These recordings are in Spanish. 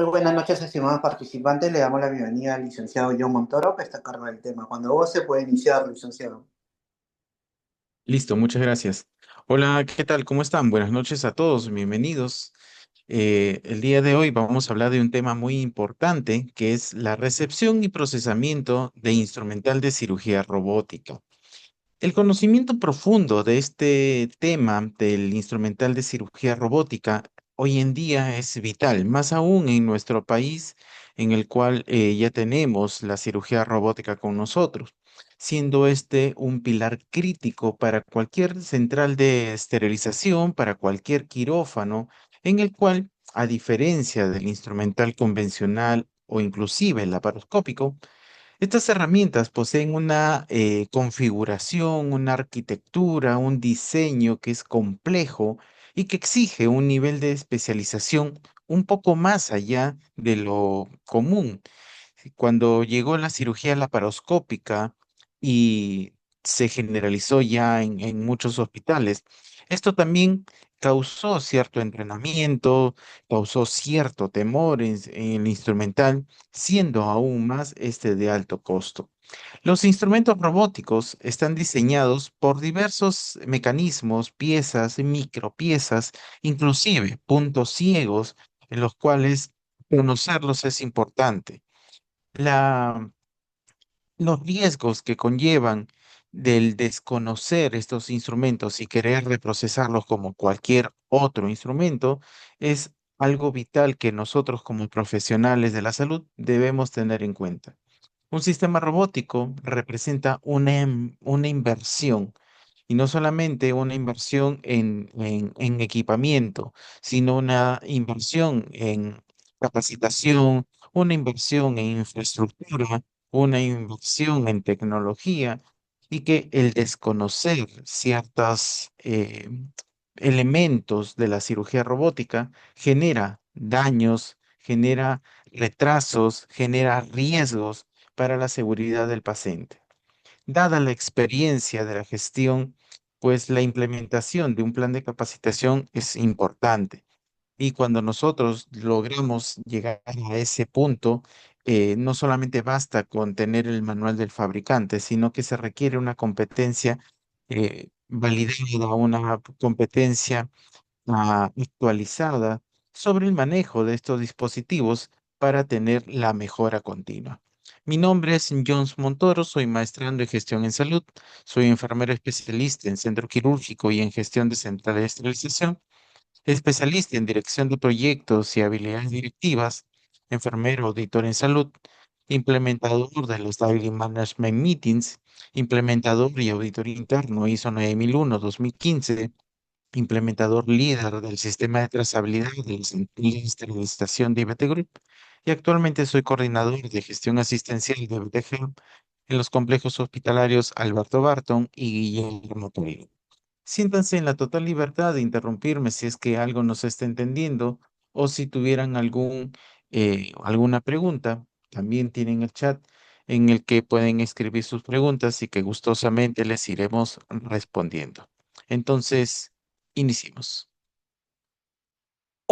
Muy buenas noches, estimados participantes. Le damos la bienvenida al licenciado John Montoro, que está a cargo del tema. Cuando vos se puede iniciar, licenciado. Listo, muchas gracias. Hola, ¿qué tal? ¿Cómo están? Buenas noches a todos, bienvenidos. El día de hoy vamos a hablar de un tema muy importante, que es la recepción y procesamiento de instrumental de cirugía robótica. El conocimiento profundo de este tema del instrumental de cirugía robótica hoy en día es vital, más aún en nuestro país en el cual ya tenemos la cirugía robótica con nosotros, siendo este un pilar crítico para cualquier central de esterilización, para cualquier quirófano, en el cual, a diferencia del instrumental convencional o inclusive el laparoscópico, estas herramientas poseen una configuración, una arquitectura, un diseño que es complejo y que exige un nivel de especialización un poco más allá de lo común. Cuando llegó la cirugía laparoscópica y se generalizó ya en muchos hospitales, esto también causó cierto entrenamiento, causó cierto temor en el instrumental, siendo aún más este de alto costo. Los instrumentos robóticos están diseñados por diversos mecanismos, piezas, micropiezas, inclusive puntos ciegos en los cuales conocerlos es importante. La, los riesgos que conllevan del desconocer estos instrumentos y querer reprocesarlos como cualquier otro instrumento es algo vital que nosotros como profesionales de la salud debemos tener en cuenta. Un sistema robótico representa una inversión, y no solamente una inversión en equipamiento, sino una inversión en capacitación, una inversión en infraestructura, una inversión en tecnología, y que el desconocer ciertos elementos de la cirugía robótica genera daños, genera retrasos, genera riesgos para la seguridad del paciente. Dada la experiencia de la gestión, pues la implementación de un plan de capacitación es importante. Y cuando nosotros logramos llegar a ese punto, no solamente basta con tener el manual del fabricante, sino que se requiere una competencia validada, una competencia actualizada sobre el manejo de estos dispositivos para tener la mejora continua. Mi nombre es Jones Montoro, soy maestrando en gestión en salud, soy enfermero especialista en centro quirúrgico y en gestión de central de esterilización, especialista en dirección de proyectos y habilidades directivas, enfermero auditor en salud, implementador de los Daily Management Meetings, implementador y auditor interno ISO 9001-2015, implementador líder del sistema de trazabilidad de la central de esterilización de IBT Group, y actualmente soy coordinador de gestión asistencial de IBT Health en los complejos hospitalarios Alberto Barton y Guillermo Torino. Siéntanse en la total libertad de interrumpirme si es que algo no se está entendiendo o si tuvieran alguna pregunta. También tienen el chat en el que pueden escribir sus preguntas y que gustosamente les iremos respondiendo. Entonces, iniciemos.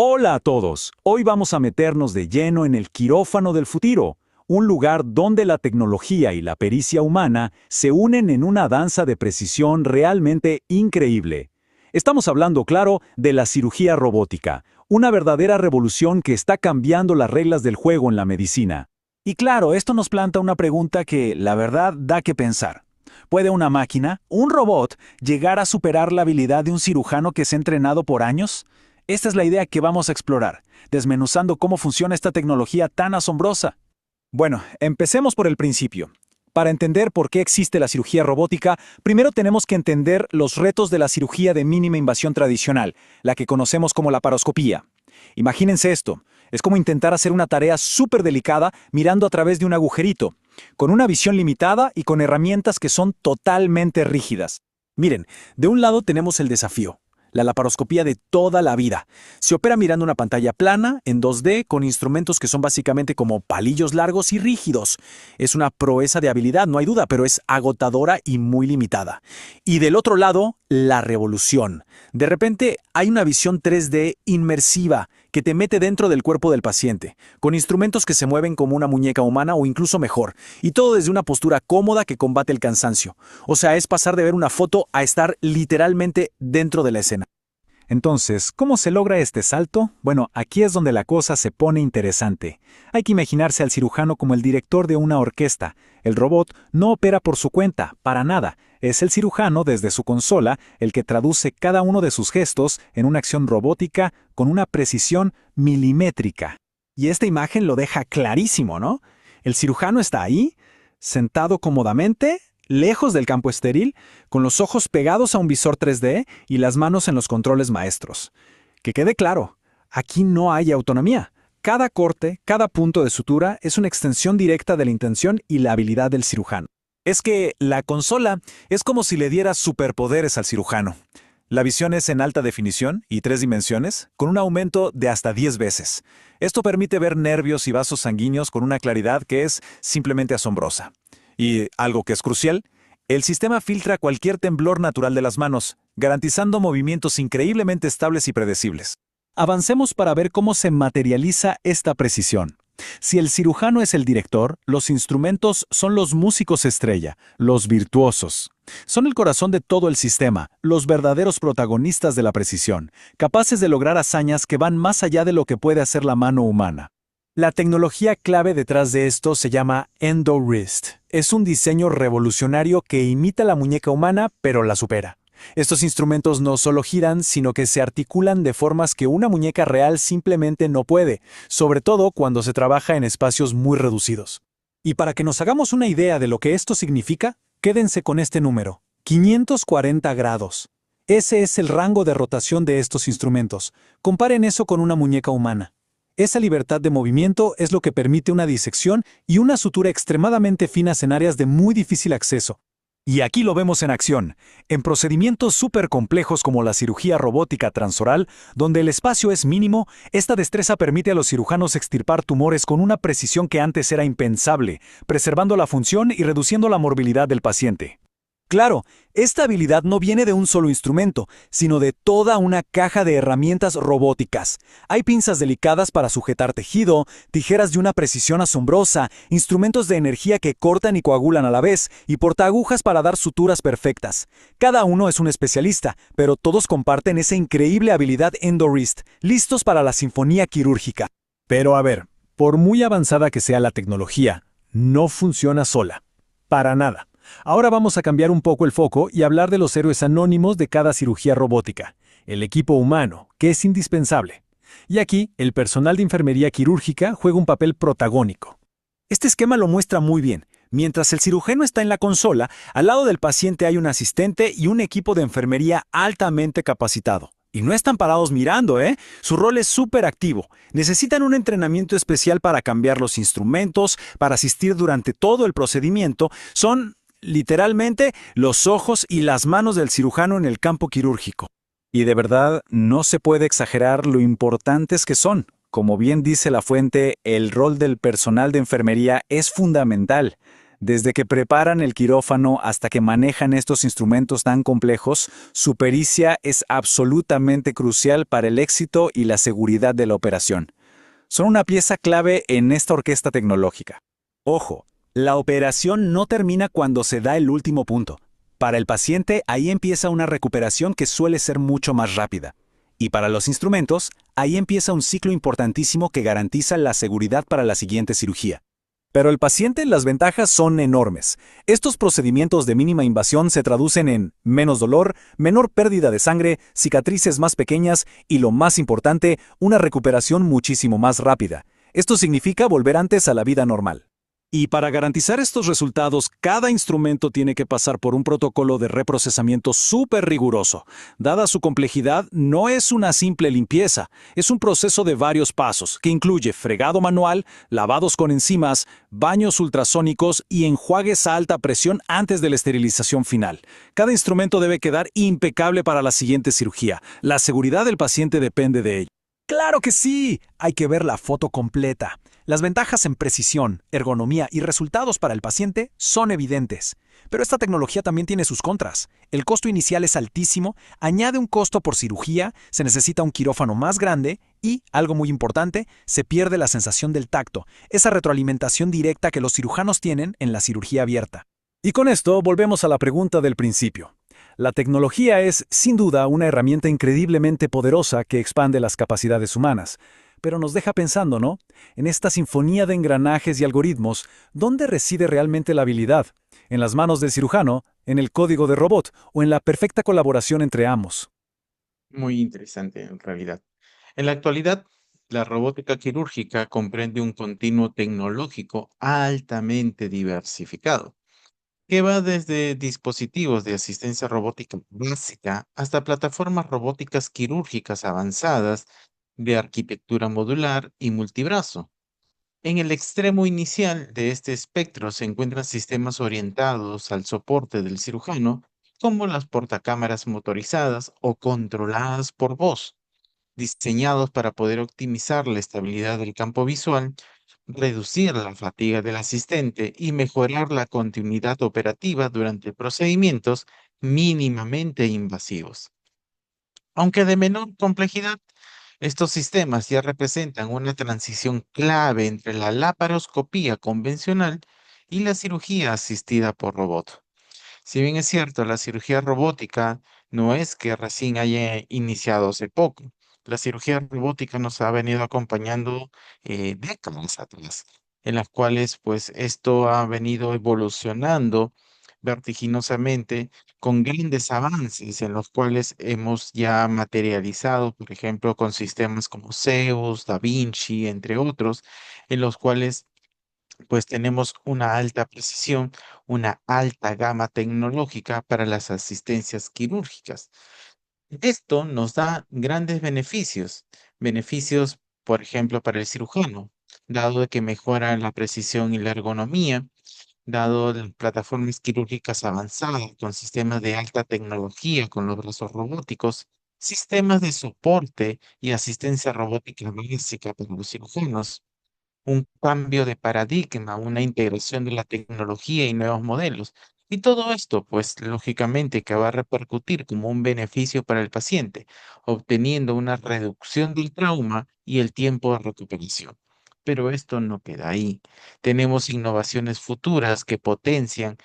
Hola a todos. Hoy vamos a meternos de lleno en el quirófano del futuro, un lugar donde la tecnología y la pericia humana se unen en una danza de precisión realmente increíble. Estamos hablando, claro, de la cirugía robótica, una verdadera revolución que está cambiando las reglas del juego en la medicina. Y claro, esto nos planta una pregunta que, la verdad, da que pensar. ¿Puede una máquina, un robot, llegar a superar la habilidad de un cirujano que se ha entrenado por años? Esta es la idea que vamos a explorar, desmenuzando cómo funciona esta tecnología tan asombrosa. Bueno, empecemos por el principio. Para entender por qué existe la cirugía robótica, primero tenemos que entender los retos de la cirugía de mínima invasión tradicional, la que conocemos como laparoscopía. Imagínense esto, es como intentar hacer una tarea súper delicada mirando a través de un agujerito, con una visión limitada y con herramientas que son totalmente rígidas. Miren, de un lado tenemos el desafío, la laparoscopía de toda la vida. Se opera mirando una pantalla plana, en 2D, con instrumentos que son básicamente como palillos largos y rígidos. Es una proeza de habilidad, no hay duda, pero es agotadora y muy limitada. Y del otro lado, la revolución. De repente hay una visión 3D inmersiva, que te mete dentro del cuerpo del paciente, con instrumentos que se mueven como una muñeca humana o incluso mejor, y todo desde una postura cómoda que combate el cansancio. O sea, es pasar de ver una foto a estar literalmente dentro de la escena. Entonces, ¿cómo se logra este salto? Bueno, aquí es donde la cosa se pone interesante. Hay que imaginarse al cirujano como el director de una orquesta. El robot no opera por su cuenta, para nada. Es el cirujano desde su consola el que traduce cada uno de sus gestos en una acción robótica con una precisión milimétrica. Y esta imagen lo deja clarísimo, ¿no? El cirujano está ahí, sentado cómodamente, lejos del campo estéril, con los ojos pegados a un visor 3D y las manos en los controles maestros. Que quede claro, aquí no hay autonomía. Cada corte, cada punto de sutura es una extensión directa de la intención y la habilidad del cirujano. Es que la consola es como si le diera superpoderes al cirujano. La visión es en alta definición y 3 dimensiones, con un aumento de hasta 10 veces. Esto permite ver nervios y vasos sanguíneos con una claridad que es simplemente asombrosa. Y algo que es crucial, el sistema filtra cualquier temblor natural de las manos, garantizando movimientos increíblemente estables y predecibles. Avancemos para ver cómo se materializa esta precisión. Si el cirujano es el director, los instrumentos son los músicos estrella, los virtuosos. Son el corazón de todo el sistema, los verdaderos protagonistas de la precisión, capaces de lograr hazañas que van más allá de lo que puede hacer la mano humana. La tecnología clave detrás de esto se llama EndoWrist. Es un diseño revolucionario que imita la muñeca humana, pero la supera. Estos instrumentos no solo giran, sino que se articulan de formas que una muñeca real simplemente no puede, sobre todo cuando se trabaja en espacios muy reducidos. Y para que nos hagamos una idea de lo que esto significa, quédense con este número, 540 grados. Ese es el rango de rotación de estos instrumentos. Comparen eso con una muñeca humana. Esa libertad de movimiento es lo que permite una disección y una sutura extremadamente finas en áreas de muy difícil acceso. Y aquí lo vemos en acción, en procedimientos súper complejos como la cirugía robótica transoral, donde el espacio es mínimo, esta destreza permite a los cirujanos extirpar tumores con una precisión que antes era impensable, preservando la función y reduciendo la morbilidad del paciente. Claro, esta habilidad no viene de un solo instrumento, sino de toda una caja de herramientas robóticas. Hay pinzas delicadas para sujetar tejido, tijeras de una precisión asombrosa, instrumentos de energía que cortan y coagulan a la vez, y portaagujas para dar suturas perfectas. Cada uno es un especialista, pero todos comparten esa increíble habilidad EndoWrist, listos para la sinfonía quirúrgica. Pero a ver, por muy avanzada que sea la tecnología, no funciona sola. Para nada. Ahora vamos a cambiar un poco el foco y hablar de los héroes anónimos de cada cirugía robótica, el equipo humano, que es indispensable. Y aquí, el personal de enfermería quirúrgica juega un papel protagónico. Este esquema lo muestra muy bien. Mientras el cirujano está en la consola, al lado del paciente hay un asistente y un equipo de enfermería altamente capacitado. Y no están parados mirando, ¿eh? Su rol es súper activo. Necesitan un entrenamiento especial para cambiar los instrumentos, para asistir durante todo el procedimiento. Son literalmente los ojos y las manos del cirujano en el campo quirúrgico. Y de verdad, no se puede exagerar lo importantes que son. Como bien dice la fuente, el rol del personal de enfermería es fundamental. Desde que preparan el quirófano hasta que manejan estos instrumentos tan complejos, su pericia es absolutamente crucial para el éxito y la seguridad de la operación. Son una pieza clave en esta orquesta tecnológica. Ojo, la operación no termina cuando se da el último punto. Para el paciente, ahí empieza una recuperación que suele ser mucho más rápida. Y para los instrumentos, ahí empieza un ciclo importantísimo que garantiza la seguridad para la siguiente cirugía. Pero el paciente, las ventajas son enormes. Estos procedimientos de mínima invasión se traducen en menos dolor, menor pérdida de sangre, cicatrices más pequeñas y, lo más importante, una recuperación muchísimo más rápida. Esto significa volver antes a la vida normal. Y para garantizar estos resultados, cada instrumento tiene que pasar por un protocolo de reprocesamiento súper riguroso. Dada su complejidad, no es una simple limpieza, es un proceso de varios pasos, que incluye fregado manual, lavados con enzimas, baños ultrasónicos y enjuagues a alta presión antes de la esterilización final. Cada instrumento debe quedar impecable para la siguiente cirugía. La seguridad del paciente depende de ello. ¡Claro que sí! Hay que ver la foto completa. Las ventajas en precisión, ergonomía y resultados para el paciente son evidentes. Pero esta tecnología también tiene sus contras. El costo inicial es altísimo, añade un costo por cirugía, se necesita un quirófano más grande Y, algo muy importante, se pierde la sensación del tacto, esa retroalimentación directa que los cirujanos tienen en la cirugía abierta. Y con esto volvemos a la pregunta del principio. La tecnología es, sin duda, una herramienta increíblemente poderosa que expande las capacidades humanas, pero nos deja pensando, ¿no? En esta sinfonía de engranajes y algoritmos, ¿dónde reside realmente la habilidad? ¿En las manos del cirujano, en el código de robot o en la perfecta colaboración entre ambos? Muy interesante en realidad. En la actualidad, la robótica quirúrgica comprende un continuo tecnológico altamente diversificado, que va desde dispositivos de asistencia robótica básica hasta plataformas robóticas quirúrgicas avanzadas de arquitectura modular y multibrazo. En el extremo inicial de este espectro se encuentran sistemas orientados al soporte del cirujano, como las portacámaras motorizadas o controladas por voz, diseñados para poder optimizar la estabilidad del campo visual, reducir la fatiga del asistente y mejorar la continuidad operativa durante procedimientos mínimamente invasivos. Aunque de menor complejidad, estos sistemas ya representan una transición clave entre la laparoscopía convencional y la cirugía asistida por robot. Si bien es cierto, la cirugía robótica no es que recién haya iniciado hace poco. La cirugía robótica nos ha venido acompañando décadas atrás, en las cuales pues esto ha venido evolucionando vertiginosamente con grandes avances en los cuales hemos ya materializado, por ejemplo, con sistemas como Zeus, Da Vinci, entre otros, en los cuales pues tenemos una alta precisión, una alta gama tecnológica para las asistencias quirúrgicas. Esto nos da grandes beneficios, beneficios, por ejemplo, para el cirujano, dado de que mejora la precisión y la ergonomía, dado las plataformas quirúrgicas avanzadas con sistemas de alta tecnología, con los brazos robóticos, sistemas de soporte y asistencia robótica básica para los cirujanos, un cambio de paradigma, una integración de la tecnología y nuevos modelos. Y todo esto, pues lógicamente que va a repercutir como un beneficio para el paciente, obteniendo una reducción del trauma y el tiempo de recuperación. Pero esto no queda ahí. Tenemos innovaciones futuras que potencian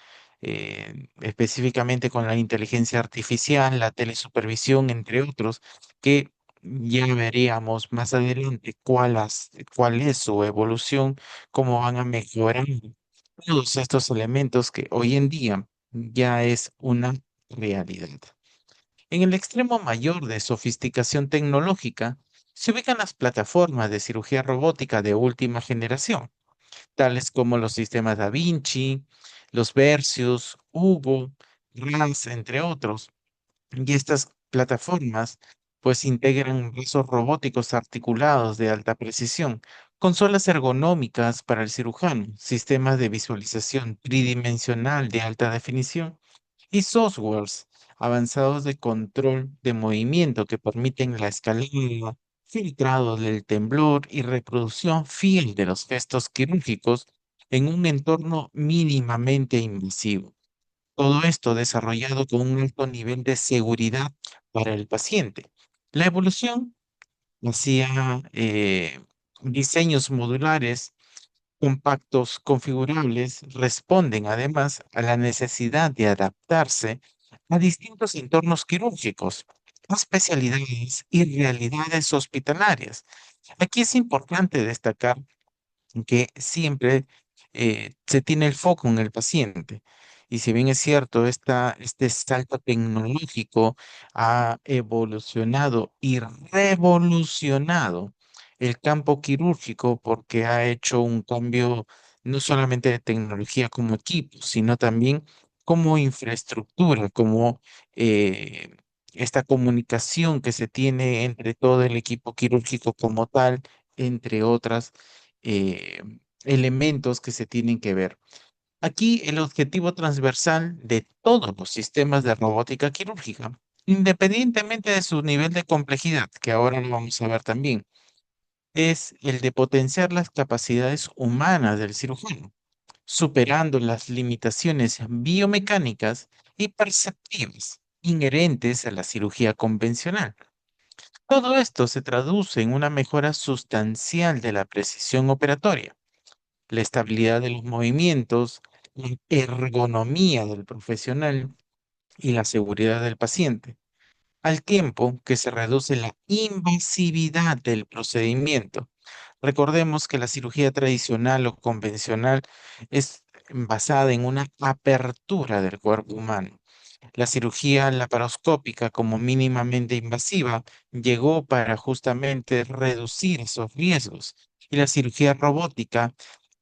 específicamente con la inteligencia artificial, la telesupervisión, entre otros, que ya veríamos más adelante cuál es su evolución, cómo van a mejorar todos estos elementos que hoy en día ya es una realidad. En el extremo mayor de sofisticación tecnológica se ubican las plataformas de cirugía robótica de última generación, tales como los sistemas Da Vinci, los Versius, Hugo, RAS, entre otros. Y estas plataformas pues integran brazos robóticos articulados de alta precisión, consolas ergonómicas para el cirujano, sistemas de visualización tridimensional de alta definición y softwares avanzados de control de movimiento que permiten la escalada, filtrado del temblor y reproducción fiel de los gestos quirúrgicos en un entorno mínimamente invasivo. Todo esto desarrollado con un alto nivel de seguridad para el paciente. La evolución hacía diseños modulares, compactos, configurables, responden además a la necesidad de adaptarse a distintos entornos quirúrgicos, especialidades y realidades hospitalarias. Aquí es importante destacar que siempre se tiene el foco en el paciente. Y si bien es cierto, este salto tecnológico ha evolucionado y revolucionado el campo quirúrgico porque ha hecho un cambio no solamente de tecnología como equipo, sino también como infraestructura, como eh, esta comunicación que se tiene entre todo el equipo quirúrgico como tal, entre otras eh, elementos que se tienen que ver. Aquí el objetivo transversal de todos los sistemas de robótica quirúrgica, independientemente de su nivel de complejidad, que ahora lo vamos a ver también, es el de potenciar las capacidades humanas del cirujano, superando las limitaciones biomecánicas y perceptivas inherentes a la cirugía convencional. Todo esto se traduce en una mejora sustancial de la precisión operatoria, la estabilidad de los movimientos, la ergonomía del profesional y la seguridad del paciente, al tiempo que se reduce la invasividad del procedimiento. Recordemos que la cirugía tradicional o convencional es basada en una apertura del cuerpo humano. La cirugía laparoscópica, como mínimamente invasiva, llegó para justamente reducir esos riesgos. Y la cirugía robótica,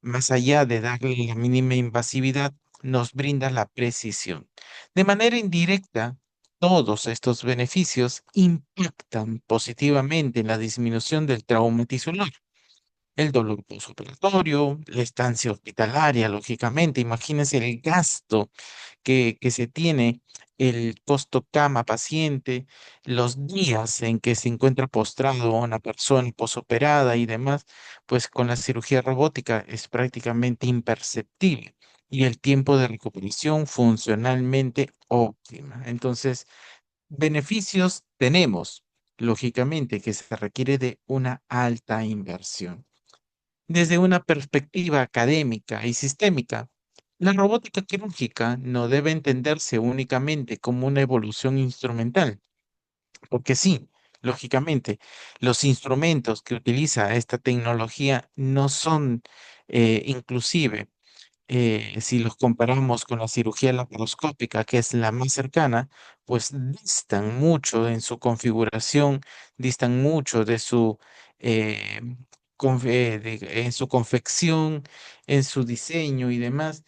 más allá de darle la mínima invasividad, nos brinda la precisión. De manera indirecta, todos estos beneficios impactan positivamente en la disminución del trauma tisular, el dolor postoperatorio, la estancia hospitalaria, lógicamente. Imagínense el gasto que se tiene, el costo cama paciente, los días en que se encuentra postrado una persona posoperada y demás, pues con la cirugía robótica es prácticamente imperceptible y el tiempo de recuperación funcionalmente óptima. Entonces, beneficios tenemos, lógicamente, que se requiere de una alta inversión. Desde una perspectiva académica y sistémica, la robótica quirúrgica no debe entenderse únicamente como una evolución instrumental, porque sí, lógicamente, los instrumentos que utiliza esta tecnología no son inclusive si los comparamos con la cirugía laparoscópica, que es la más cercana, pues distan mucho en su configuración, distan mucho de su, eh, en su confección, en su diseño y demás,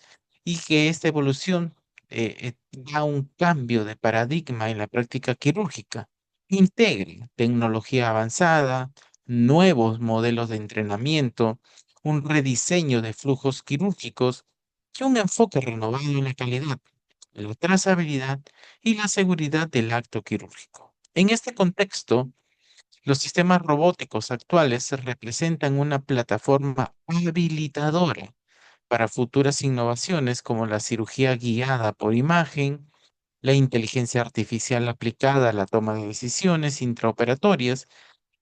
y que esta evolución da un cambio de paradigma en la práctica quirúrgica. Integra tecnología avanzada, nuevos modelos de entrenamiento, un rediseño de flujos quirúrgicos y un enfoque renovado en la calidad, la trazabilidad y la seguridad del acto quirúrgico. En este contexto, los sistemas robóticos actuales representan una plataforma habilitadora para futuras innovaciones como la cirugía guiada por imagen, la inteligencia artificial aplicada a la toma de decisiones intraoperatorias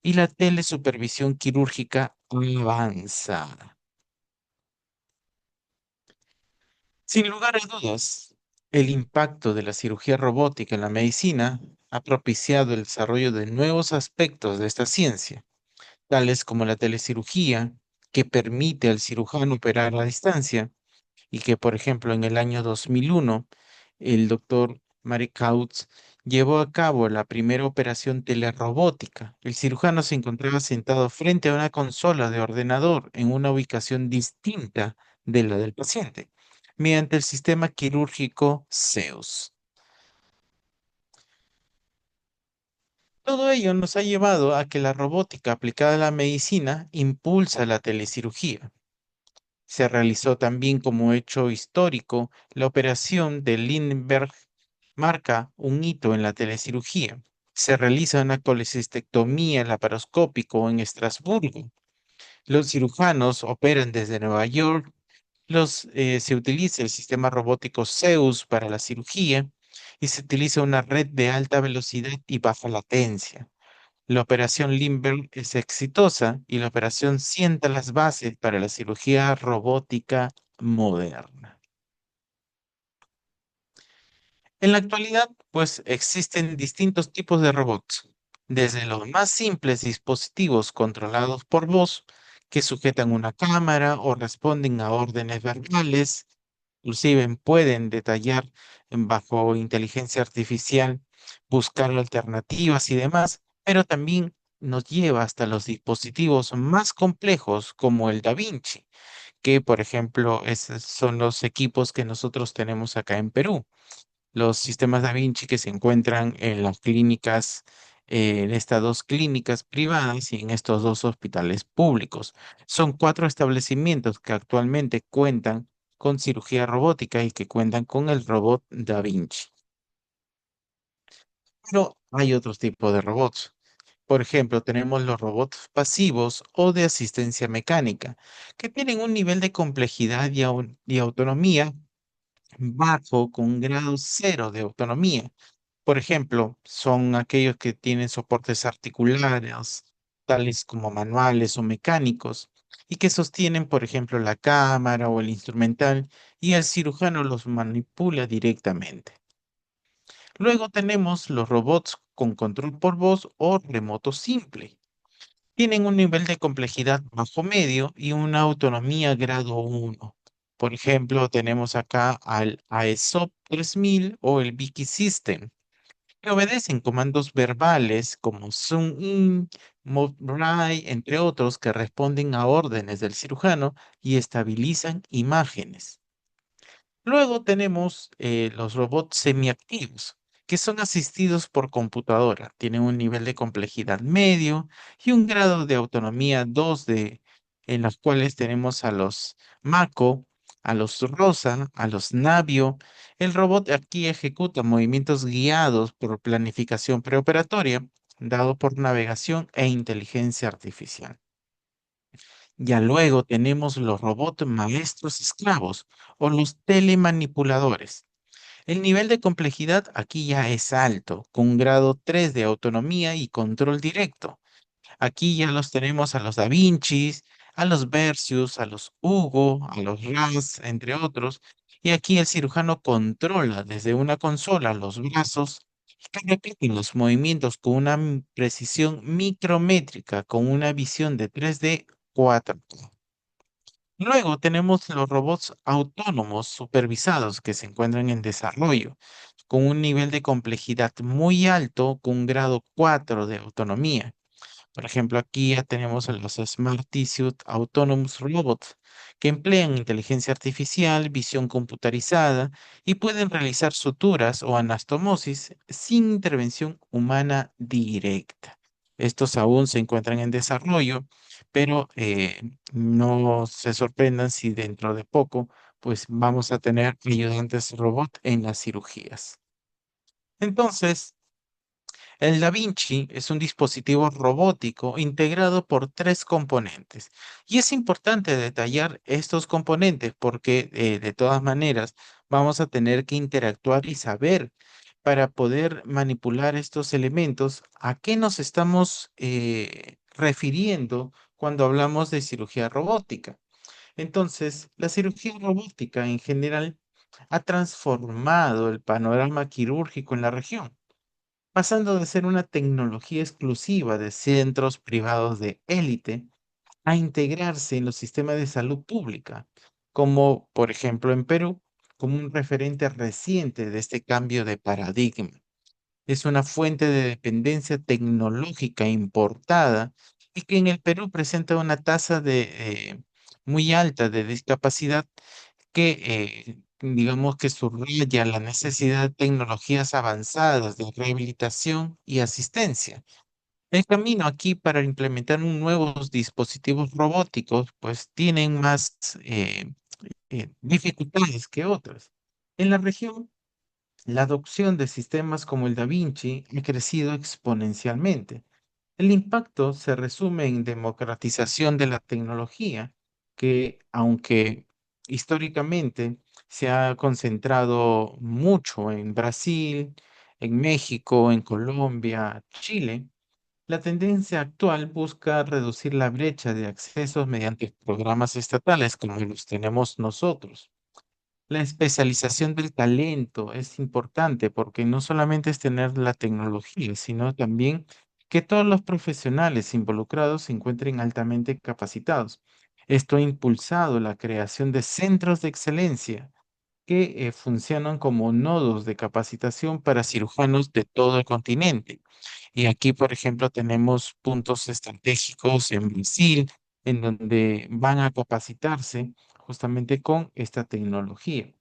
y la telesupervisión quirúrgica avanzada. Sin lugar a dudas, el impacto de la cirugía robótica en la medicina ha propiciado el desarrollo de nuevos aspectos de esta ciencia, tales como la telecirugía, que permite al cirujano operar a distancia y que, por ejemplo, en el año 2001, el doctor Marek Kautz llevó a cabo la primera operación telerrobótica. El cirujano se encontraba sentado frente a una consola de ordenador en una ubicación distinta de la del paciente, mediante el sistema quirúrgico Zeus. Todo ello nos ha llevado a que la robótica aplicada a la medicina impulsa la telecirugía. Se realizó también como hecho histórico la operación de Lindbergh, marca un hito en la telecirugía. Se realiza una colecistectomía laparoscópico en Estrasburgo. Los cirujanos operan desde Nueva York. Se utiliza el sistema robótico Zeus para la cirugía y se utiliza una red de alta velocidad y baja latencia. La operación Lindbergh es exitosa y la operación sienta las bases para la cirugía robótica moderna. En la actualidad, pues existen distintos tipos de robots, desde los más simples dispositivos controlados por voz, que sujetan una cámara o responden a órdenes verbales, inclusive pueden detallar bajo inteligencia artificial, buscar alternativas y demás, pero también nos lleva hasta los dispositivos más complejos como el Da Vinci, que por ejemplo esos son los equipos que nosotros tenemos acá en Perú, los sistemas Da Vinci que se encuentran en las clínicas, en estas dos clínicas privadas y en estos dos hospitales públicos. Son cuatro establecimientos que actualmente cuentan con cirugía robótica y que cuentan con el robot Da Vinci. Pero hay otros tipos de robots. Por ejemplo, tenemos los robots pasivos o de asistencia mecánica, que tienen un nivel de complejidad y autonomía bajo con un grado cero de autonomía. Por ejemplo, son aquellos que tienen soportes articulares, tales como manuales o mecánicos, y que sostienen, por ejemplo, la cámara o el instrumental, y el cirujano los manipula directamente. Luego tenemos los robots con control por voz o remoto simple. Tienen un nivel de complejidad bajo medio y una autonomía grado 1. Por ejemplo, tenemos acá al AESOP 3000 o el Vicky System, que obedecen comandos verbales como zoom in, move right, entre otros, que responden a órdenes del cirujano y estabilizan imágenes. Luego tenemos los robots semiactivos, que son asistidos por computadora. Tienen un nivel de complejidad medio y un grado de autonomía 2D, en los cuales tenemos a los Mako, a los Rosa, a los Navio. El robot aquí ejecuta movimientos guiados por planificación preoperatoria, dado por navegación e inteligencia artificial. Ya luego tenemos los robots maestros esclavos o los telemanipuladores. El nivel de complejidad aquí ya es alto, con un grado 3 de autonomía y control directo. Aquí ya los tenemos a los Da Vinci, a los Versus, a los Hugo, a los RAS, entre otros. Y aquí el cirujano controla desde una consola los brazos que repiten los movimientos con una precisión micrométrica, con una visión de 3D 4K. Luego tenemos los robots autónomos supervisados que se encuentran en desarrollo, con un nivel de complejidad muy alto, con un grado 4 de autonomía. Por ejemplo, aquí ya tenemos a los Smart Tissue Autonomous Robots, que emplean inteligencia artificial, visión computarizada y pueden realizar suturas o anastomosis sin intervención humana directa. Estos aún se encuentran en desarrollo, pero no se sorprendan si dentro de poco, pues vamos a tener ayudantes robot en las cirugías. Entonces, el Da Vinci es un dispositivo robótico integrado por tres componentes. Y es importante detallar estos componentes porque de todas maneras vamos a tener que interactuar y saber para poder manipular estos elementos a qué nos estamos refiriendo cuando hablamos de cirugía robótica. Entonces, la cirugía robótica en general ha transformado el panorama quirúrgico en la región, pasando de ser una tecnología exclusiva de centros privados de élite a integrarse en los sistemas de salud pública, como por ejemplo en Perú, como un referente reciente de este cambio de paradigma. Es una fuente de dependencia tecnológica importada y que en el Perú presenta una tasa muy alta de discapacidad que digamos que subraya la necesidad de tecnologías avanzadas de rehabilitación y asistencia. El camino aquí para implementar nuevos dispositivos robóticos, pues tienen más dificultades que otras. En la región, la adopción de sistemas como el Da Vinci ha crecido exponencialmente. El impacto se resume en democratización de la tecnología, que aunque históricamente se ha concentrado mucho en Brasil, en México, en Colombia, Chile, la tendencia actual busca reducir la brecha de accesos mediante programas estatales como los tenemos nosotros. La especialización del talento es importante porque no solamente es tener la tecnología, sino también que todos los profesionales involucrados se encuentren altamente capacitados. Esto ha impulsado la creación de centros de excelencia que funcionan como nodos de capacitación para cirujanos de todo el continente. Y aquí, por ejemplo, tenemos puntos estratégicos en Brasil, en donde van a capacitarse justamente con esta tecnología.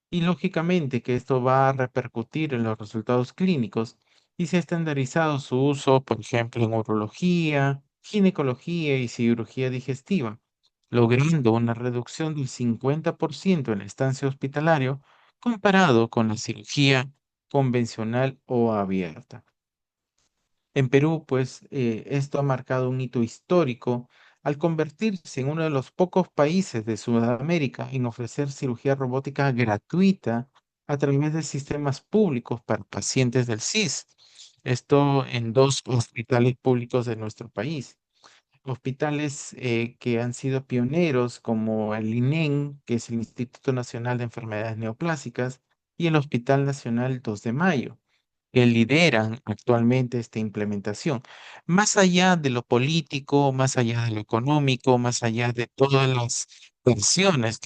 Y lógicamente que esto va a repercutir en los resultados clínicos y se ha estandarizado su uso, por ejemplo, en urología, ginecología y cirugía digestiva, logrando una reducción del 50% en la estancia hospitalario comparado con la cirugía convencional o abierta. En Perú, pues esto ha marcado un hito histórico al convertirse en uno de los pocos países de Sudamérica en ofrecer cirugía robótica gratuita a través de sistemas públicos para pacientes del CIS. Esto en dos hospitales públicos de nuestro país. Hospitales que han sido pioneros como el INEN, que es el Instituto Nacional de Enfermedades Neoplásicas, y el Hospital Nacional 2 de Mayo, que lideran actualmente esta implementación. Más allá de lo político, más allá de lo económico, más allá de todas las tensiones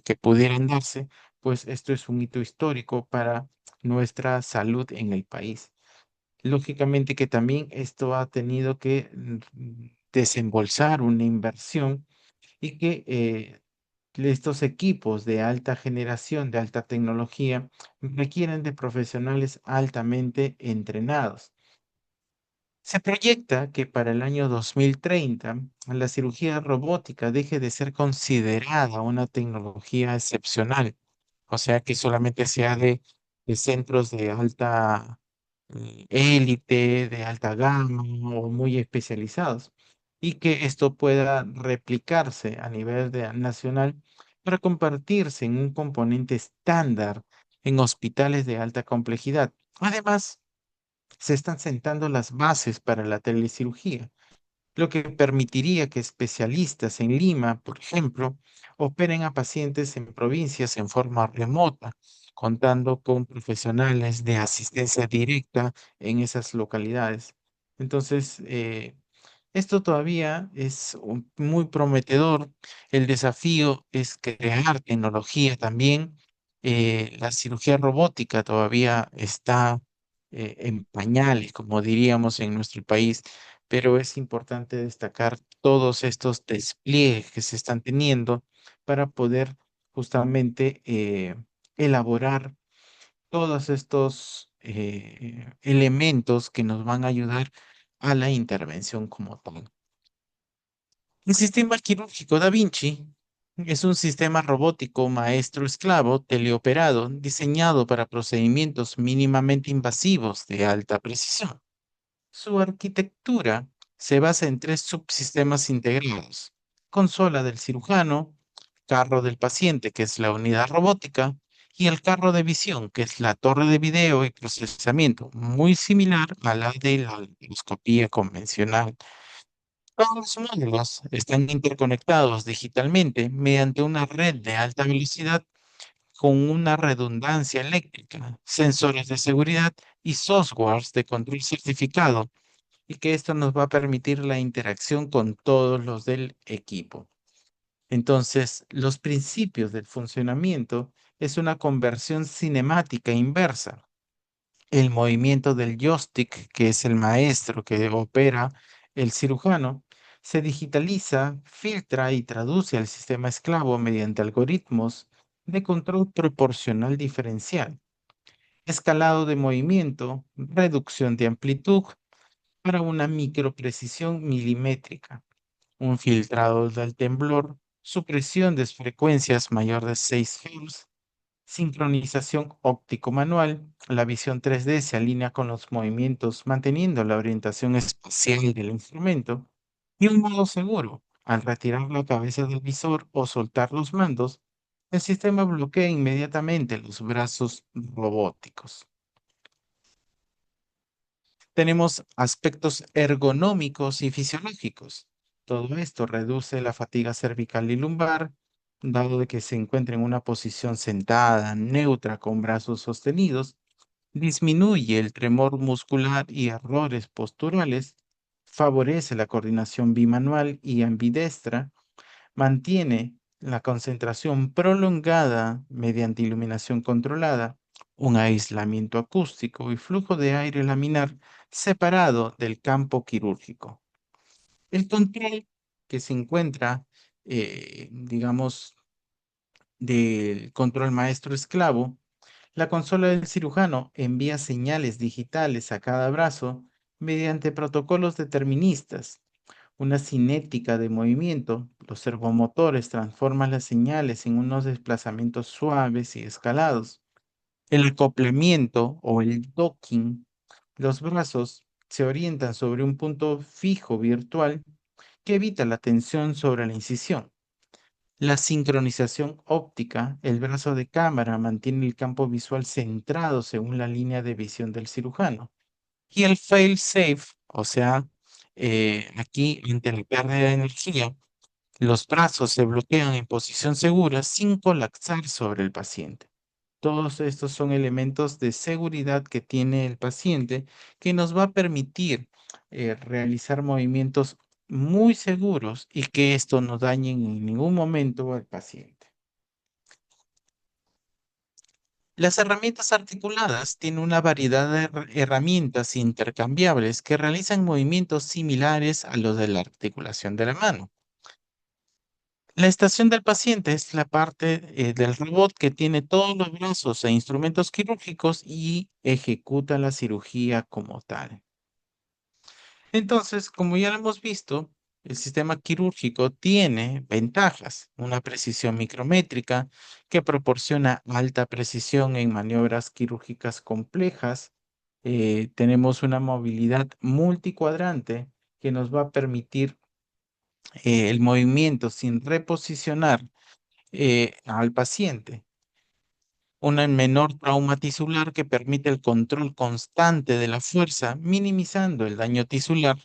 que pudieran darse, pues esto es un hito histórico para nuestra salud en el país. Lógicamente que también esto ha tenido que desembolsar una inversión y que estos equipos de alta generación, de alta tecnología, requieren de profesionales altamente entrenados. Se proyecta que para el año 2030 la cirugía robótica deje de ser considerada una tecnología excepcional, o sea que solamente sea de centros de alta élite, de alta gama o muy especializados, y que esto pueda replicarse a nivel nacional para convertirse en un componente estándar en hospitales de alta complejidad. Además, se están sentando las bases para la telecirugía, lo que permitiría que especialistas en Lima, por ejemplo, operen a pacientes en provincias en forma remota, contando con profesionales de asistencia directa en esas localidades. Entonces, esto todavía es muy prometedor. El desafío es crear tecnología también. La cirugía robótica todavía está en pañales, como diríamos en nuestro país, pero es importante destacar todos estos despliegues que se están teniendo para poder justamente elaborar todos estos elementos que nos van a ayudar a la intervención como tal. El sistema quirúrgico Da Vinci es un sistema robótico maestro-esclavo teleoperado diseñado para procedimientos mínimamente invasivos de alta precisión. Su arquitectura se basa en tres subsistemas integrados: consola del cirujano, carro del paciente, que es la unidad robótica, y el carro de visión, que es la torre de video y procesamiento, muy similar a la de la endoscopía convencional. Todos los módulos están interconectados digitalmente mediante una red de alta velocidad con una redundancia eléctrica, sensores de seguridad y softwares de control certificado, y que esto nos va a permitir la interacción con todos los del equipo. Entonces, los principios del funcionamiento es una conversión cinemática inversa. El movimiento del joystick, que es el maestro que opera el cirujano, se digitaliza, filtra y traduce al sistema esclavo mediante algoritmos de control proporcional diferencial, escalado de movimiento, reducción de amplitud para una microprecisión milimétrica, un filtrado del temblor, supresión de frecuencias mayor de 6 Hz, sincronización óptico-manual. La visión 3D se alinea con los movimientos manteniendo la orientación espacial del instrumento, y un modo seguro. Al retirar la cabeza del visor o soltar los mandos, el sistema bloquea inmediatamente los brazos robóticos. Tenemos aspectos ergonómicos y fisiológicos. Todo esto reduce la fatiga cervical y lumbar, dado de que se encuentra en una posición sentada, neutra, con brazos sostenidos, disminuye el tremor muscular y errores posturales, favorece la coordinación bimanual y ambidextra, mantiene la concentración prolongada mediante iluminación controlada, un aislamiento acústico y flujo de aire laminar separado del campo quirúrgico. El control que se encuentra, digamos, del control maestro-esclavo, la consola del cirujano envía señales digitales a cada brazo mediante protocolos deterministas, una cinética de movimiento. Los servomotores transforman las señales en unos desplazamientos suaves y escalados. El acoplamiento o el docking, los brazos se orientan sobre un punto fijo virtual que evita la tensión sobre la incisión. La sincronización óptica, el brazo de cámara mantiene el campo visual centrado según la línea de visión del cirujano. Y el fail safe, o sea, aquí ante la pérdida de energía, los brazos se bloquean en posición segura sin colapsar sobre el paciente. Todos estos son elementos de seguridad que tiene el paciente que nos va a permitir realizar movimientos muy seguros y que esto no dañe en ningún momento al paciente. Las herramientas articuladas tienen una variedad de herramientas intercambiables que realizan movimientos similares a los de la articulación de la mano. La estación del paciente es la parte del robot que tiene todos los brazos e instrumentos quirúrgicos y ejecuta la cirugía como tal. Entonces, como ya lo hemos visto, el sistema quirúrgico tiene ventajas, una precisión micrométrica que proporciona alta precisión en maniobras quirúrgicas complejas. Tenemos una movilidad multicuadrante que nos va a permitir el movimiento sin reposicionar al paciente. Una menor trauma tisular que permite el control constante de la fuerza, minimizando el daño tisular,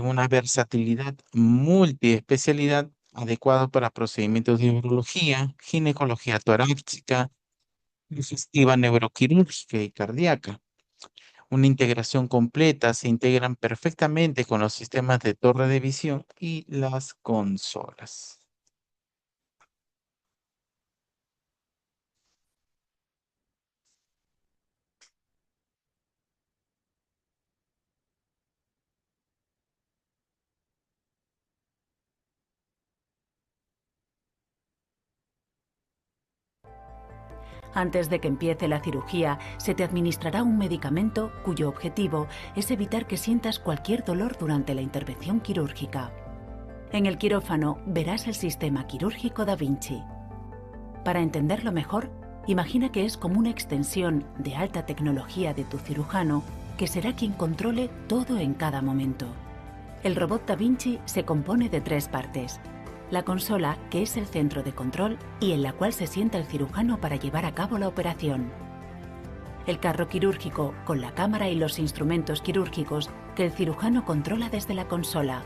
una versatilidad multiespecialidad adecuada para procedimientos de urología, ginecología torácica, digestiva neuroquirúrgica y cardíaca. Una integración completa, se integran perfectamente con los sistemas de torre de visión y las consolas. Antes de que empiece la cirugía, se te administrará un medicamento cuyo objetivo es evitar que sientas cualquier dolor durante la intervención quirúrgica. En el quirófano verás el sistema quirúrgico Da Vinci. Para entenderlo mejor, imagina que es como una extensión de alta tecnología de tu cirujano que será quien controle todo en cada momento. El robot Da Vinci se compone de 3 partes. La consola, que es el centro de control y en la cual se sienta el cirujano para llevar a cabo la operación. El carro quirúrgico, con la cámara y los instrumentos quirúrgicos que el cirujano controla desde la consola.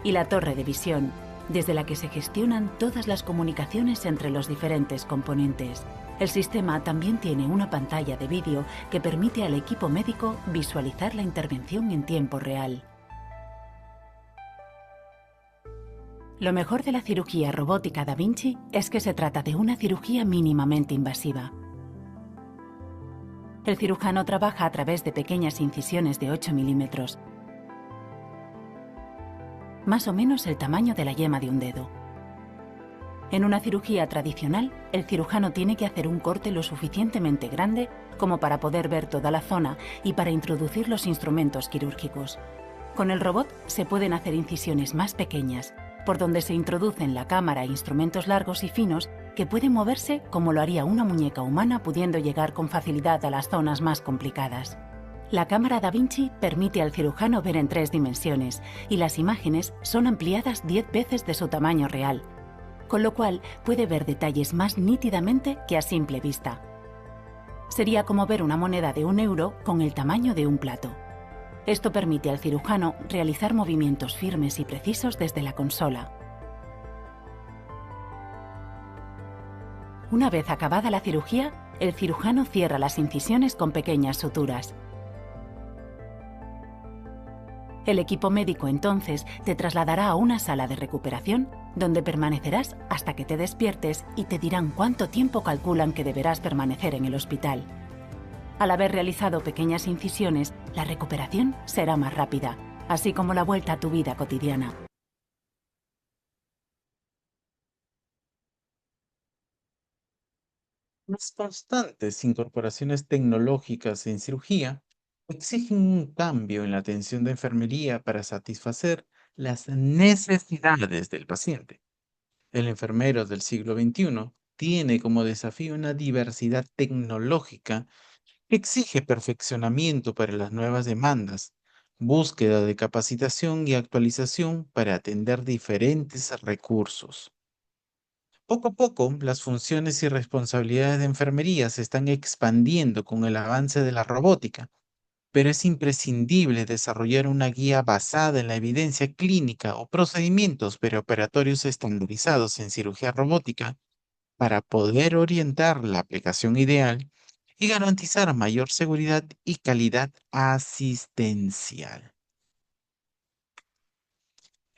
Y la torre de visión, desde la que se gestionan todas las comunicaciones entre los diferentes componentes. El sistema también tiene una pantalla de vídeo que permite al equipo médico visualizar la intervención en tiempo real. Lo mejor de la cirugía robótica Da Vinci es que se trata de una cirugía mínimamente invasiva. El cirujano trabaja a través de pequeñas incisiones de 8 milímetros, más o menos el tamaño de la yema de un dedo. En una cirugía tradicional, el cirujano tiene que hacer un corte lo suficientemente grande como para poder ver toda la zona y para introducir los instrumentos quirúrgicos. Con el robot se pueden hacer incisiones más pequeñas, por donde se introducen la cámara e instrumentos largos y finos que pueden moverse como lo haría una muñeca humana, pudiendo llegar con facilidad a las zonas más complicadas. La cámara Da Vinci permite al cirujano ver en 3 dimensiones y las imágenes son ampliadas 10 veces de su tamaño real, con lo cual puede ver detalles más nítidamente que a simple vista. Sería como ver una moneda de 1 euro con el tamaño de un plato. Esto permite al cirujano realizar movimientos firmes y precisos desde la consola. Una vez acabada la cirugía, el cirujano cierra las incisiones con pequeñas suturas. El equipo médico entonces te trasladará a una sala de recuperación donde permanecerás hasta que te despiertes y te dirán cuánto tiempo calculan que deberás permanecer en el hospital. Al haber realizado pequeñas incisiones, la recuperación será más rápida, así como la vuelta a tu vida cotidiana. Las constantes incorporaciones tecnológicas en cirugía exigen un cambio en la atención de enfermería para satisfacer las necesidades del paciente. El enfermero del siglo XXI tiene como desafío una diversidad tecnológica que exige perfeccionamiento para las nuevas demandas, búsqueda de capacitación y actualización para atender diferentes recursos. Poco a poco, las funciones y responsabilidades de enfermería se están expandiendo con el avance de la robótica, pero es imprescindible desarrollar una guía basada en la evidencia clínica o procedimientos preoperatorios estandarizados en cirugía robótica para poder orientar la aplicación ideal y garantizar mayor seguridad y calidad asistencial.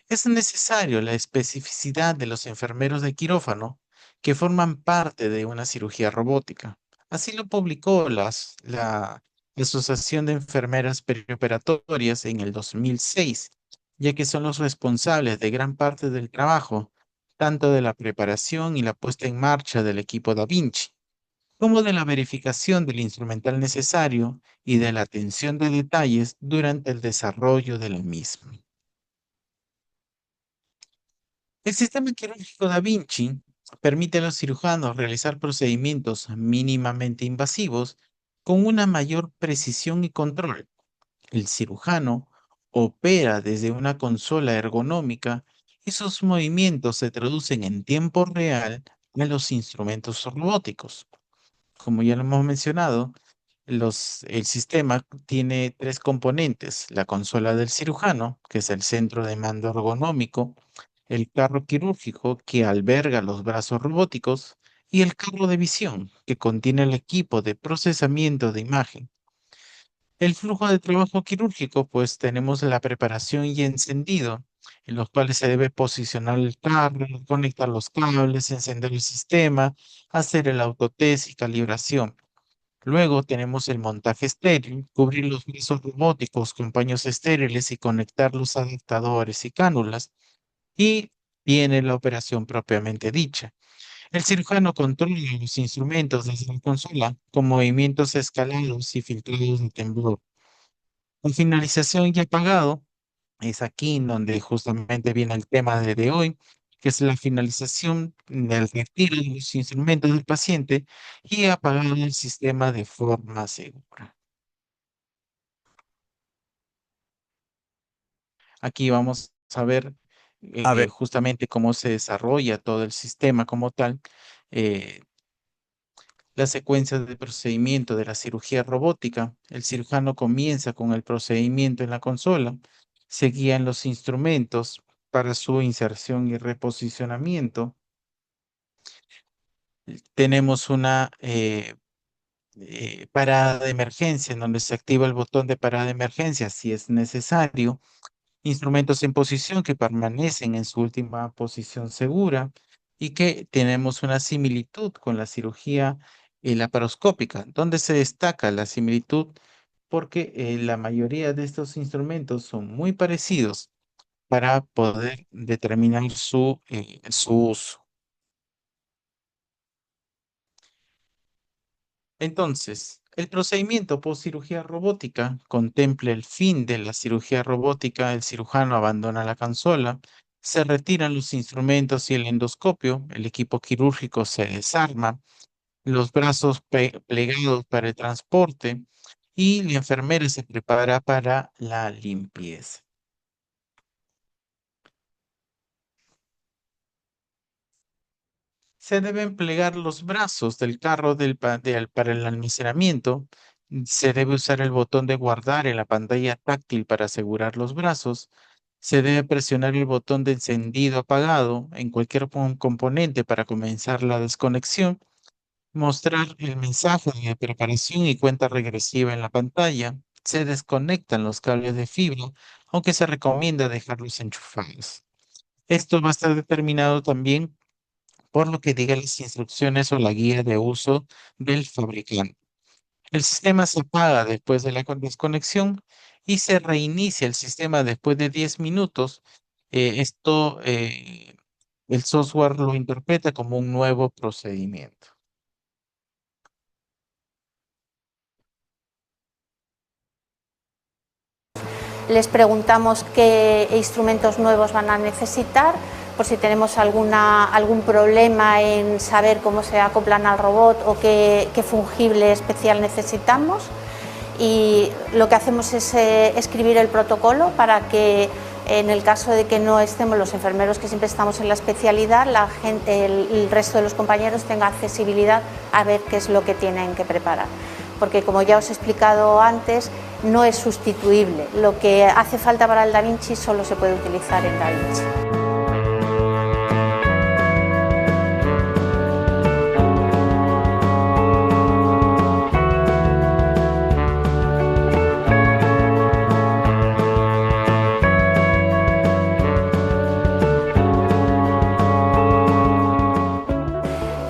Es necesario la especificidad de los enfermeros de quirófano que forman parte de una cirugía robótica. Así lo publicó la Asociación de Enfermeras Perioperatorias en el 2006, ya que son los responsables de gran parte del trabajo, tanto de la preparación y la puesta en marcha del equipo Da Vinci, como de la verificación del instrumental necesario y de la atención de detalles durante el desarrollo de la misma. El sistema quirúrgico Da Vinci permite a los cirujanos realizar procedimientos mínimamente invasivos con una mayor precisión y control. El cirujano opera desde una consola ergonómica y sus movimientos se traducen en tiempo real a los instrumentos robóticos. Como ya lo hemos mencionado, el sistema tiene tres componentes: la consola del cirujano, que es el centro de mando ergonómico, el carro quirúrgico, que alberga los brazos robóticos, y el carro de visión, que contiene el equipo de procesamiento de imagen. El flujo de trabajo quirúrgico, pues tenemos la preparación y encendido, en los cuales se debe posicionar el carro, conectar los cables, encender el sistema, hacer el autotest y calibración. Luego tenemos el montaje estéril, cubrir los brazos robóticos con paños estériles y conectar los adaptadores y cánulas. Y viene la operación propiamente dicha. El cirujano controla los instrumentos desde la consola con movimientos escalados y filtrados de temblor. La finalización y apagado es aquí en donde justamente viene el tema de hoy, que es la finalización del retiro de los instrumentos del paciente y apagar el sistema de forma segura. Aquí vamos a ver A ver, justamente cómo se desarrolla todo el sistema como tal. eh, la secuencia de procedimiento de la cirugía robótica. El cirujano comienza con el procedimiento en la consola, se guían los instrumentos para su inserción y reposicionamiento. Tenemos una parada de emergencia en donde se activa el botón de parada de emergencia si es necesario. Instrumentos en posición que permanecen en su última posición segura y que tenemos una similitud con la cirugía laparoscópica, donde se destaca la similitud porque la mayoría de estos instrumentos son muy parecidos para poder determinar su uso. Entonces, el procedimiento postcirugía robótica contempla el fin de la cirugía robótica. El cirujano abandona la consola, se retiran los instrumentos y el endoscopio, el equipo quirúrgico se desarma, los brazos plegados para el transporte y la enfermera se prepara para la limpieza. Se deben plegar los brazos del carro para el almacenamiento. Se debe usar el botón de guardar en la pantalla táctil para asegurar los brazos. Se debe presionar el botón de encendido apagado en cualquier componente para comenzar la desconexión. Mostrar el mensaje de preparación y cuenta regresiva en la pantalla. Se desconectan los cables de fibra, aunque se recomienda dejarlos enchufados. Esto va a estar determinado también por lo que diga las instrucciones o la guía de uso del fabricante. El sistema se apaga después de la desconexión y se reinicia el sistema después de 10 minutos. Esto, el software lo interpreta como un nuevo procedimiento. Les preguntamos qué instrumentos nuevos van a necesitar, por si tenemos algún problema en saber cómo se acoplan al robot o qué fungible especial necesitamos. y lo que hacemos es escribir el protocolo para que en el caso de que no estemos los enfermeros que siempre estamos en la especialidad, el resto de los compañeros tenga accesibilidad a ver qué es lo que tienen que preparar. Porque como ya os he explicado antes, no es sustituible. Lo que hace falta para el Da Vinci solo se puede utilizar en Da Vinci.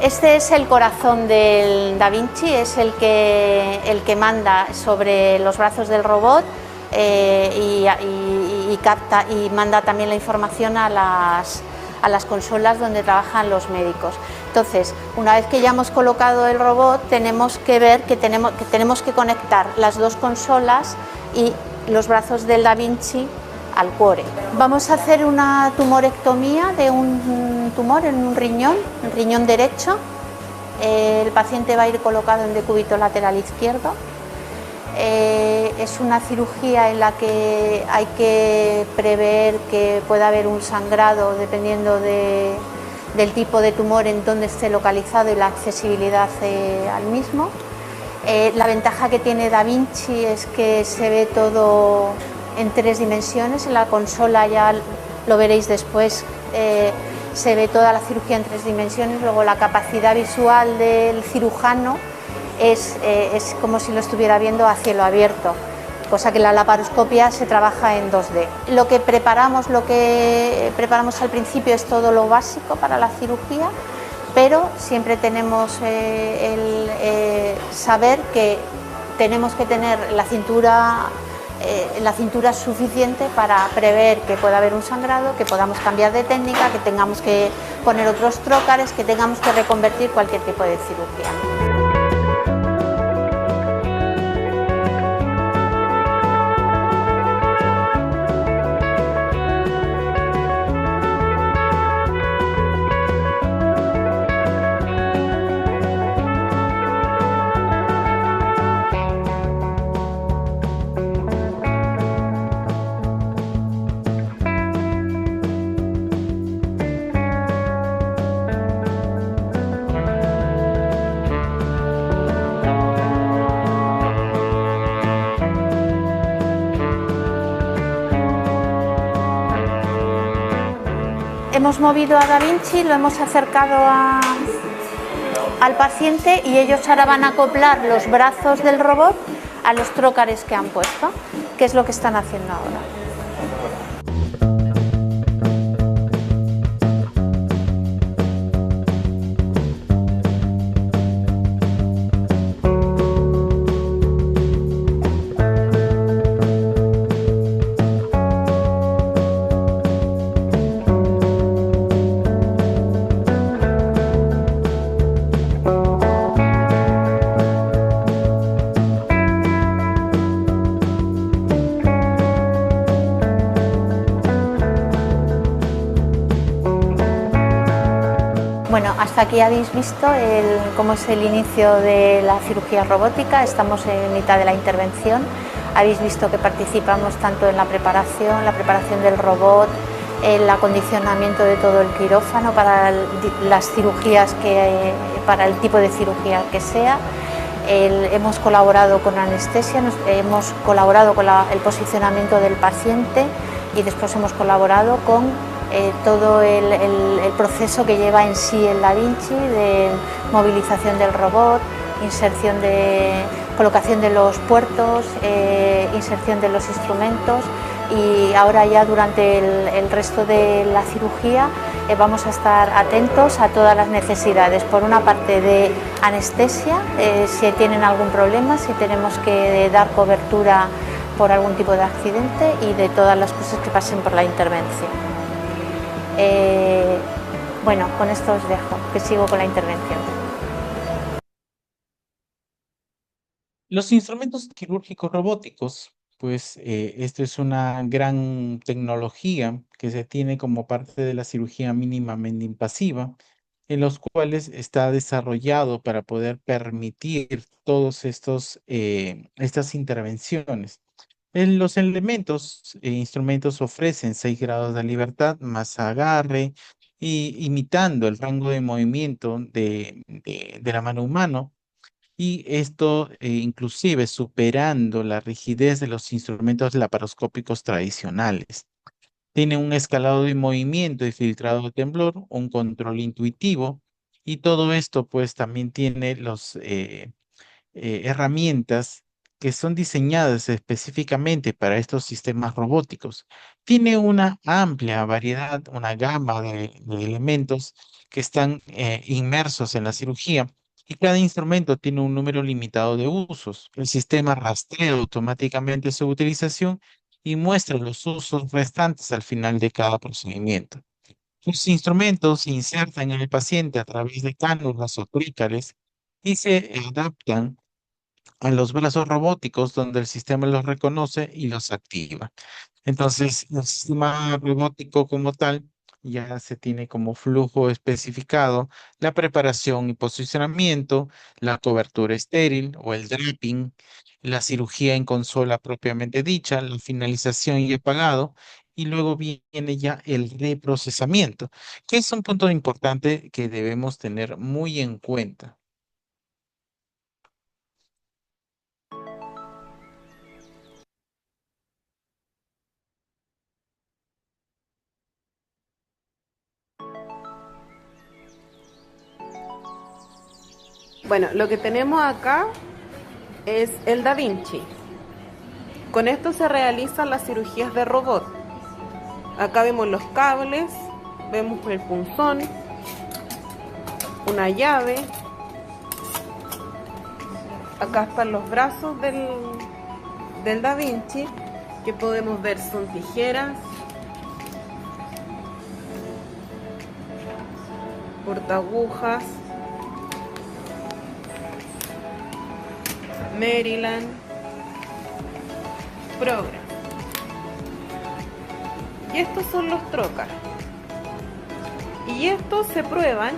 Este es el corazón del Da Vinci, es el que manda sobre los brazos del robot capta y manda también la información a las consolas donde trabajan los médicos. Entonces, una vez que ya hemos colocado el robot, tenemos que ver que tenemos que conectar las dos consolas y los brazos del Da Vinci al cuore. Vamos a hacer una tumorectomía de un tumor en un riñón derecho. El paciente va a ir colocado en decúbito lateral izquierdo. Es una cirugía en la que hay que prever que pueda haber un sangrado dependiendo del tipo de tumor en donde esté localizado y la accesibilidad al mismo. La ventaja que tiene Da Vinci es que se ve todo en 3 dimensiones, en la consola ya lo veréis después, se ve toda la cirugía en 3 dimensiones, luego la capacidad visual del cirujano es como si lo estuviera viendo a cielo abierto, cosa que la laparoscopia se trabaja en 2D. Lo que preparamos al principio es todo lo básico para la cirugía, pero siempre tenemos el saber que tenemos que tener la cintura suficiente para prever que pueda haber un sangrado, que podamos cambiar de técnica, que tengamos que poner otros trócares, que tengamos que reconvertir cualquier tipo de cirugía. Hemos movido a Da Vinci, lo hemos acercado al paciente y ellos ahora van a acoplar los brazos del robot a los trócares que han puesto, que es lo que están haciendo ahora. Bueno, hasta aquí habéis visto cómo es el inicio de la cirugía robótica. Estamos en mitad de la intervención. Habéis visto que participamos tanto en la preparación del robot, el acondicionamiento de todo el quirófano para las cirugías para el tipo de cirugía que sea. Hemos colaborado con anestesia, hemos colaborado con el posicionamiento del paciente y después hemos colaborado con todo el proceso que lleva en sí el Da Vinci, de movilización del robot, colocación de los puertos, inserción de los instrumentos, y ahora ya durante el resto de la cirugía vamos a estar atentos a todas las necesidades, por una parte de anestesia, si tienen algún problema, si tenemos que dar cobertura por algún tipo de accidente, y de todas las cosas que pasen por la intervención. Bueno, con esto os dejo, que sigo con la intervención. Los instrumentos quirúrgicos robóticos, pues esto es una gran tecnología que se tiene como parte de la cirugía mínimamente invasiva, en los cuales está desarrollado para poder permitir todos estas intervenciones. Los elementos e instrumentos ofrecen 6 grados de libertad más agarre y imitando el rango de movimiento de la mano humana y esto inclusive superando la rigidez de los instrumentos laparoscópicos tradicionales. Tiene un escalado de movimiento y filtrado de temblor, un control intuitivo y todo esto pues también tiene los herramientas que son diseñadas específicamente para estos sistemas robóticos. Tiene una amplia variedad, una gama de elementos que están inmersos en la cirugía y cada instrumento tiene un número limitado de usos. El sistema rastrea automáticamente su utilización y muestra los usos restantes al final de cada procedimiento. Los instrumentos se insertan en el paciente a través de cánulas o trícares y se adaptan a los brazos robóticos donde el sistema los reconoce y los activa. Entonces, el sistema robótico como tal ya se tiene como flujo especificado la preparación y posicionamiento, la cobertura estéril o el draping, la cirugía en consola propiamente dicha, la finalización y apagado, y luego viene ya el reprocesamiento, que es un punto importante que debemos tener muy en cuenta. Bueno, lo que tenemos acá es el Da Vinci. Con esto se realizan las cirugías de robot. Acá vemos los cables, vemos el punzón, una llave. Acá están los brazos del Da Vinci, que podemos ver son tijeras, portaagujas, Maryland, Progress. Y estos son los trocar. Y estos se prueban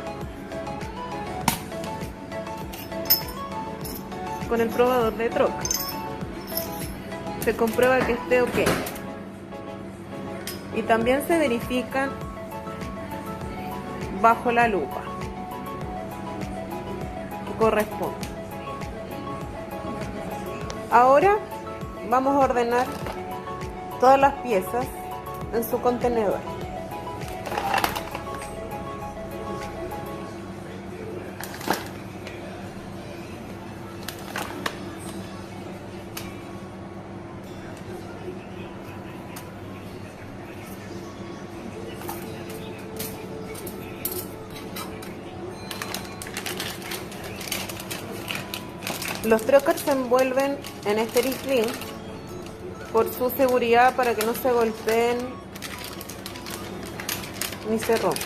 con el probador de troca. Se comprueba que esté ok. Y también se verifican bajo la lupa que corresponde. Ahora vamos a ordenar todas las piezas en su contenedor. Los trocars se envuelven en Sterilclean por su seguridad para que no se golpeen ni se rompan.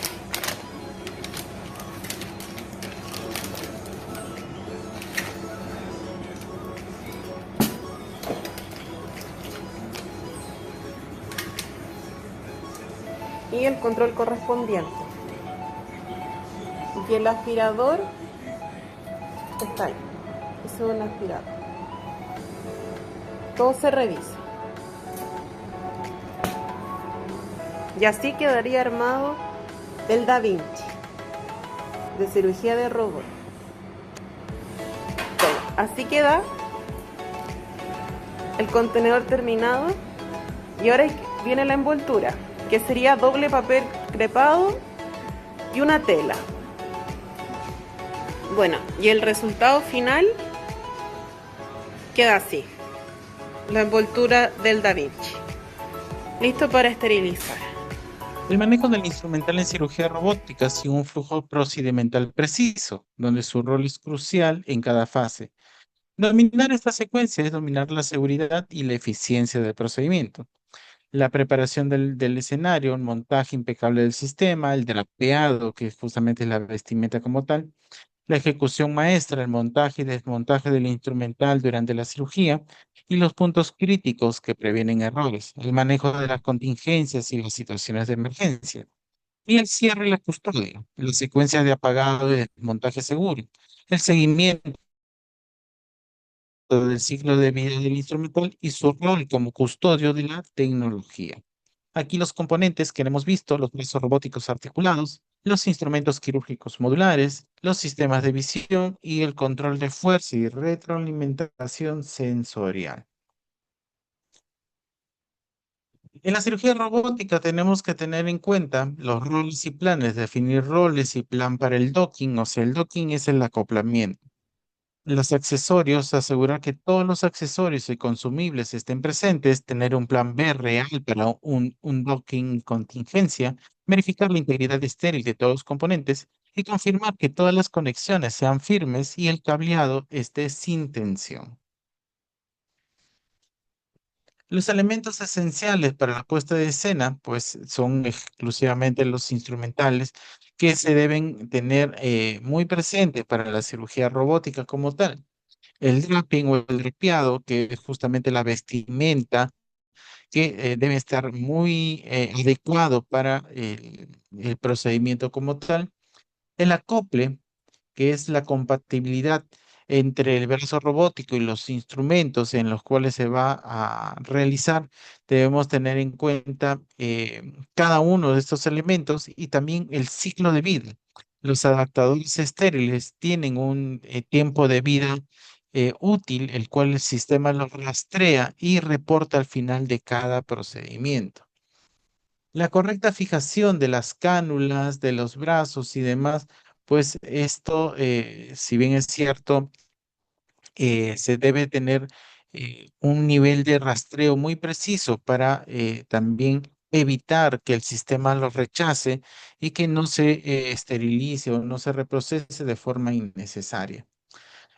Y el control correspondiente. Y el aspirador está ahí. Eso es un aspirador. Todo se revisa. Y así quedaría armado el Da Vinci de cirugía de robot. Bueno, así queda el contenedor terminado. Y ahora viene la envoltura, que sería doble papel crepado y una tela. Bueno, y el resultado final queda así: la envoltura del Da Vinci, listo para esterilizar. El manejo del instrumental en cirugía robótica sigue un flujo procedimental preciso, donde su rol es crucial en cada fase. Dominar esta secuencia es dominar la seguridad y la eficiencia del procedimiento. La preparación del escenario, el montaje impecable del sistema, el drapeado, que justamente es la vestimenta como tal, la ejecución maestra, el montaje y desmontaje del instrumental durante la cirugía y los puntos críticos que previenen errores, el manejo de las contingencias y las situaciones de emergencia. Y el cierre y la custodia, la secuencia de apagado y desmontaje seguro, el seguimiento del ciclo de vida del instrumental y su rol como custodio de la tecnología. Aquí los componentes que hemos visto, los brazos robóticos articulados, los instrumentos quirúrgicos modulares, los sistemas de visión y el control de fuerza y retroalimentación sensorial. En la cirugía robótica tenemos que tener en cuenta los roles y planes, definir roles y plan para el docking, o sea, el docking es el acoplamiento. Los accesorios, asegurar que todos los accesorios y consumibles estén presentes, tener un plan B real para un docking contingencia, verificar la integridad estéril de todos los componentes y confirmar que todas las conexiones sean firmes y el cableado esté sin tensión. Los elementos esenciales para la puesta de escena, pues son exclusivamente los instrumentales que se deben tener muy presentes para la cirugía robótica como tal. El draping o el drapeado, que es justamente la vestimenta que debe estar muy adecuado para el procedimiento como tal. El acople, que es la compatibilidad entre el brazo robótico y los instrumentos en los cuales se va a realizar, debemos tener en cuenta cada uno de estos elementos y también el ciclo de vida. Los adaptadores estériles tienen un tiempo de vida útil, el cual el sistema los rastrea y reporta al final de cada procedimiento. La correcta fijación de las cánulas, de los brazos y demás, pues esto, si bien es cierto, se debe tener un nivel de rastreo muy preciso para también evitar que el sistema lo rechace y que no se esterilice o no se reprocese de forma innecesaria.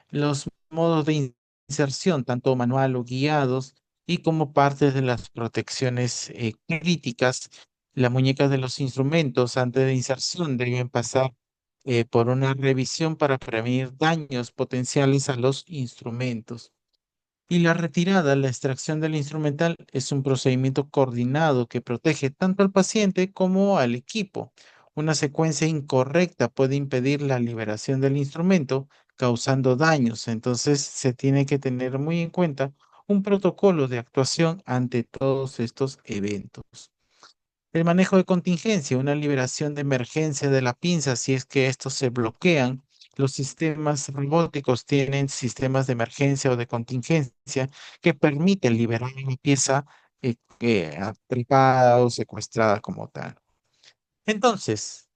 Los modos de inserción, tanto manual o guiados, y como parte de las protecciones críticas, las muñecas de los instrumentos antes de inserción deben pasar por una revisión para prevenir daños potenciales a los instrumentos. Y la retirada, la extracción del instrumental es un procedimiento coordinado que protege tanto al paciente como al equipo. Una secuencia incorrecta puede impedir la liberación del instrumento, causando daños. Entonces, se tiene que tener muy en cuenta un protocolo de actuación ante todos estos eventos. El manejo de contingencia, una liberación de emergencia de la pinza si es que estos se bloquean. Los sistemas robóticos tienen sistemas de emergencia o de contingencia que permiten liberar una pieza atrapada o secuestrada como tal. Entonces,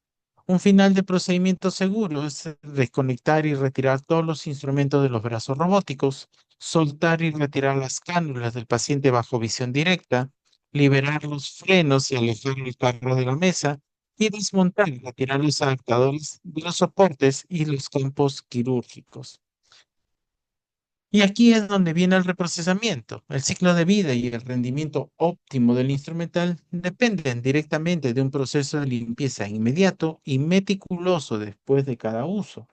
un final de procedimiento seguro es desconectar y retirar todos los instrumentos de los brazos robóticos, soltar y retirar las cánulas del paciente bajo visión directa, liberar los frenos y alejar el carro de la mesa y desmontar y retirar los adaptadores de los soportes y los campos quirúrgicos. Y aquí es donde viene el reprocesamiento. El ciclo de vida y el rendimiento óptimo del instrumental dependen directamente de un proceso de limpieza inmediato y meticuloso después de cada uso.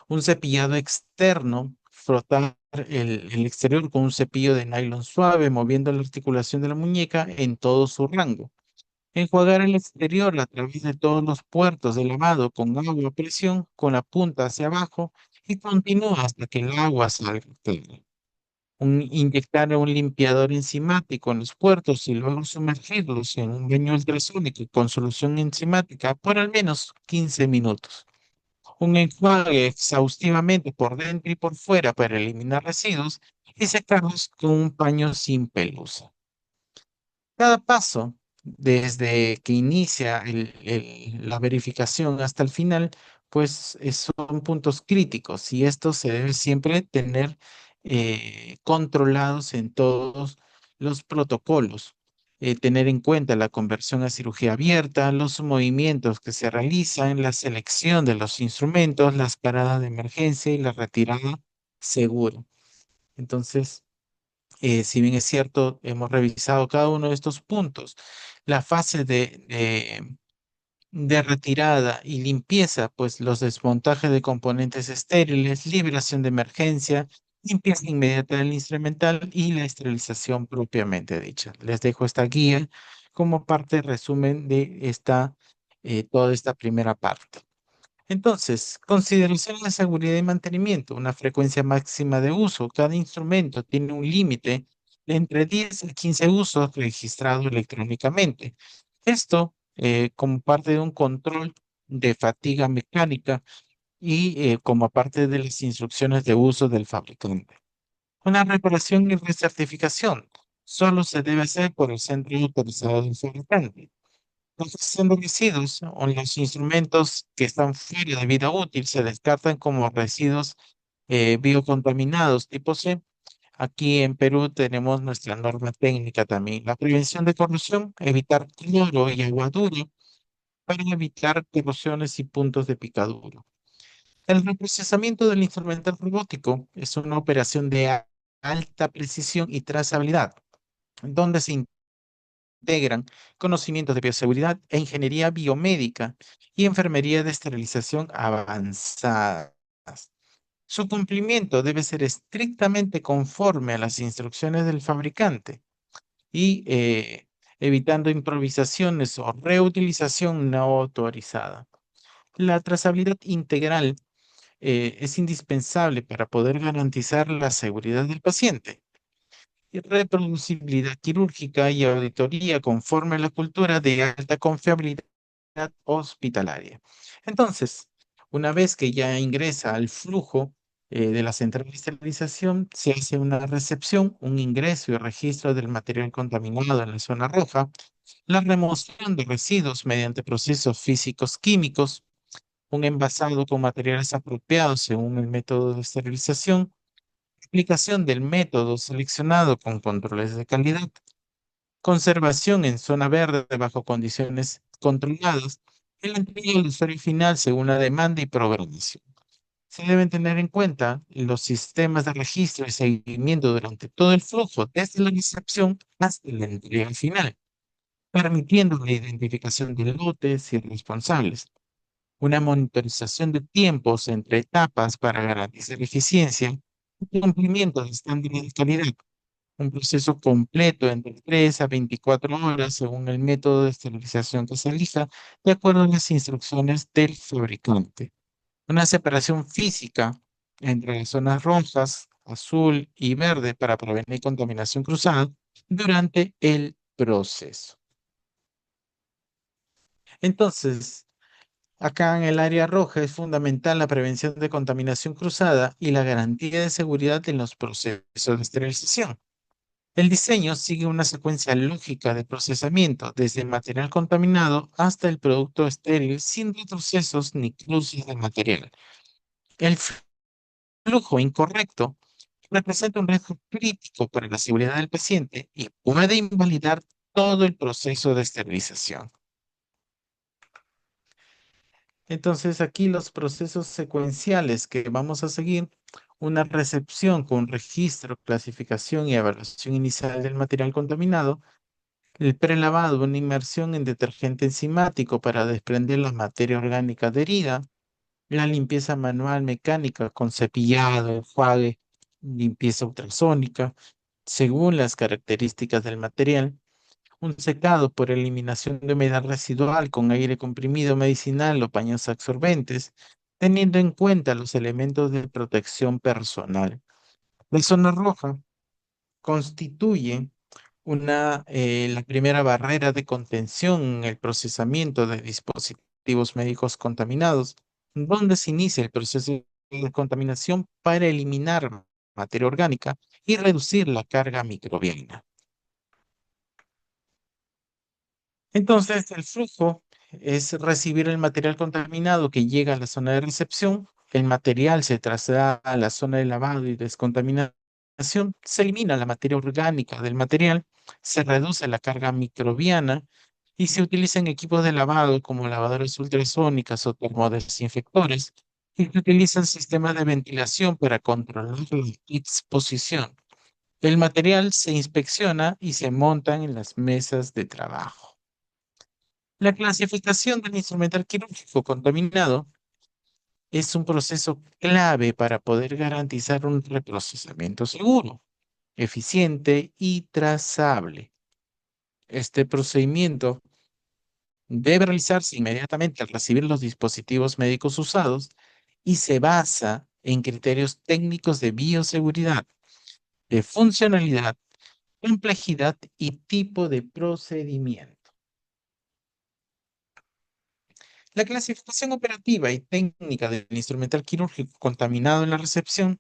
Un cepillado externo, frotar el exterior con un cepillo de nylon suave, moviendo la articulación de la muñeca en todo su rango. Enjuagar el exterior a través de todos los puertos de lavado con agua a presión, con la punta hacia abajo, y continúa hasta que el agua salga clara. Inyectar un limpiador enzimático en los puertos y luego sumergirlos en un baño ultrasónico con solución enzimática por al menos 15 minutos. Un enjuague exhaustivamente por dentro y por fuera para eliminar residuos y secarlos con un paño sin pelusa. Cada paso, desde que inicia la verificación hasta el final, pues son puntos críticos y estos se debe siempre tener controlados en todos los protocolos. Tener en cuenta la conversión a cirugía abierta, los movimientos que se realizan, la selección de los instrumentos, las paradas de emergencia y la retirada segura. Entonces, si bien es cierto, hemos revisado cada uno de estos puntos. La fase de retirada y limpieza, pues los desmontajes de componentes estériles, liberación de emergencia, limpieza inmediata del instrumental y la esterilización propiamente dicha. Les dejo esta guía como parte resumen de toda esta primera parte. Entonces, consideración de seguridad y mantenimiento, una frecuencia máxima de uso. Cada instrumento tiene un límite de entre 10 y 15 usos registrados electrónicamente. Esto como parte de un control de fatiga mecánica y como parte de las instrucciones de uso del fabricante. Una reparación y recertificación solo se debe hacer por el centro autorizado del fabricante. Los residuos o los instrumentos que están fuera de vida útil se descartan como residuos biocontaminados tipo C. Aquí en Perú tenemos nuestra norma técnica también. La prevención de corrosión, evitar cloro y agua dura para evitar corrosiones y puntos de picadura. El reprocesamiento del instrumental robótico es una operación de alta precisión y trazabilidad, donde se integran conocimientos de bioseguridad e ingeniería biomédica y enfermería de esterilización avanzadas. Su cumplimiento debe ser estrictamente conforme a las instrucciones del fabricante y evitando improvisaciones o reutilización no autorizada. La trazabilidad integral es indispensable para poder garantizar la seguridad del paciente y reproducibilidad quirúrgica y auditoría conforme a la cultura de alta confiabilidad hospitalaria. Entonces, una vez que ya ingresa al flujo de la central de esterilización, se hace una recepción, un ingreso y registro del material contaminado en la zona roja, la remoción de residuos mediante procesos físicos químicos, un envasado con materiales apropiados según el método de esterilización, aplicación del método seleccionado con controles de calidad, conservación en zona verde bajo condiciones controladas y la entrega al usuario final según la demanda y programación. Se deben tener en cuenta los sistemas de registro y seguimiento durante todo el flujo, desde la recepción hasta la entrega final, permitiendo la identificación de lotes y responsables. Una monitorización de tiempos entre etapas para garantizar eficiencia y cumplimiento de estándares de calidad. Un proceso completo entre 3 a 24 horas según el método de esterilización que se elija, de acuerdo a las instrucciones del fabricante. Una separación física entre las zonas rojas, azul y verde para prevenir contaminación cruzada durante el proceso. Entonces, acá en el área roja es fundamental la prevención de contaminación cruzada y la garantía de seguridad en los procesos de esterilización. El diseño sigue una secuencia lógica de procesamiento, desde el material contaminado hasta el producto estéril, sin retrocesos ni cruces de material. El flujo incorrecto representa un riesgo crítico para la seguridad del paciente y puede invalidar todo el proceso de esterilización. Entonces, aquí los procesos secuenciales que vamos a seguir, una recepción con registro, clasificación y evaluación inicial del material contaminado, el prelavado, una inmersión en detergente enzimático para desprender la materia orgánica adherida, la limpieza manual mecánica con cepillado, enjuague, limpieza ultrasónica, según las características del material, un secado por eliminación de humedad residual con aire comprimido medicinal o paños absorbentes, teniendo en cuenta los elementos de protección personal. La zona roja constituye la primera barrera de contención en el procesamiento de dispositivos médicos contaminados, donde se inicia el proceso de contaminación para eliminar materia orgánica y reducir la carga microbiana. Entonces, el flujo es recibir el material contaminado que llega a la zona de recepción, el material se traslada a la zona de lavado y descontaminación, se elimina la materia orgánica del material, se reduce la carga microbiana y se utilizan equipos de lavado como lavadoras ultrasónicas o termodesinfectores y se utilizan sistemas de ventilación para controlar la exposición. El material se inspecciona y se montan en las mesas de trabajo. La clasificación del instrumental quirúrgico contaminado es un proceso clave para poder garantizar un reprocesamiento seguro, eficiente y trazable. Este procedimiento debe realizarse inmediatamente al recibir los dispositivos médicos usados y se basa en criterios técnicos de bioseguridad, de funcionalidad, complejidad y tipo de procedimiento. La clasificación operativa y técnica del instrumental quirúrgico contaminado en la recepción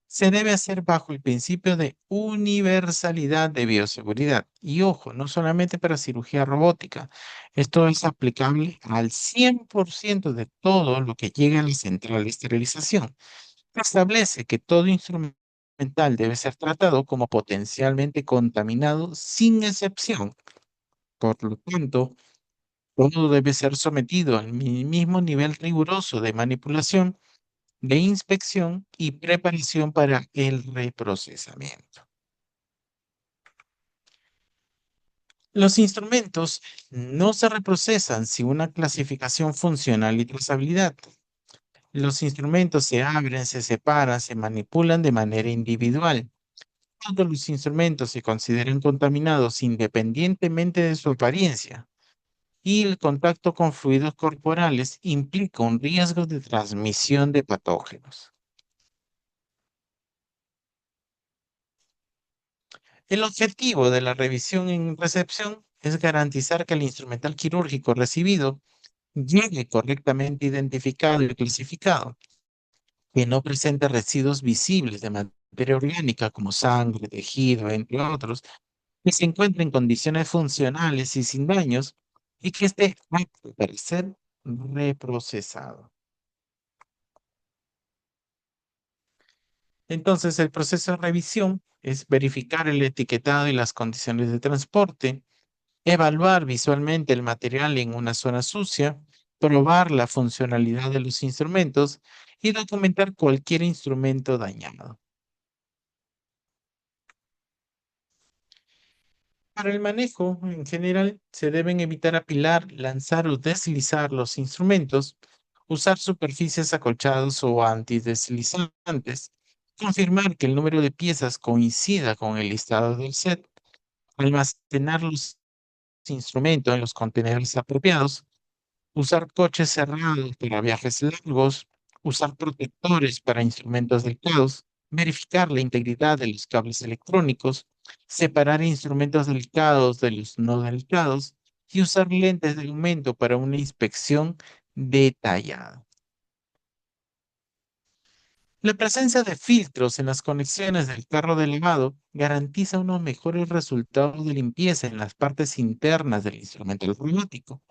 se debe hacer bajo el principio de universalidad de bioseguridad. Y ojo, no solamente para cirugía robótica, esto es aplicable al 100% de todo lo que llega a la central de esterilización. Establece que todo instrumental debe ser tratado como potencialmente contaminado sin excepción. Por lo tanto, todo debe ser sometido al mismo nivel riguroso de manipulación, de inspección y preparación para el reprocesamiento. Los instrumentos no se reprocesan sin una clasificación funcional y trazabilidad. Los instrumentos se abren, se separan, se manipulan de manera individual. Todos los instrumentos se consideran contaminados independientemente de su apariencia. Y el contacto con fluidos corporales implica un riesgo de transmisión de patógenos. El objetivo de la revisión en recepción es garantizar que el instrumental quirúrgico recibido llegue correctamente identificado y clasificado, que no presente residuos visibles de materia orgánica como sangre, tejido, entre otros, que se encuentre en condiciones funcionales y sin daños y que esté apto para ser reprocesado. Entonces, el proceso de revisión es verificar el etiquetado y las condiciones de transporte, evaluar visualmente el material en una zona sucia, probar la funcionalidad de los instrumentos y documentar cualquier instrumento dañado. Para el manejo, en general, se deben evitar apilar, lanzar o deslizar los instrumentos, usar superficies acolchadas o antideslizantes, confirmar que el número de piezas coincida con el listado del set, almacenar los instrumentos en los contenedores apropiados, usar coches cerrados para viajes largos, usar protectores para instrumentos delicados, verificar la integridad de los cables electrónicos, separar instrumentos delicados de los no delicados y usar lentes de aumento para una inspección detallada. La presencia de filtros en las conexiones del carro de lavado garantiza unos mejores resultados de limpieza en las partes internas del instrumento robótico.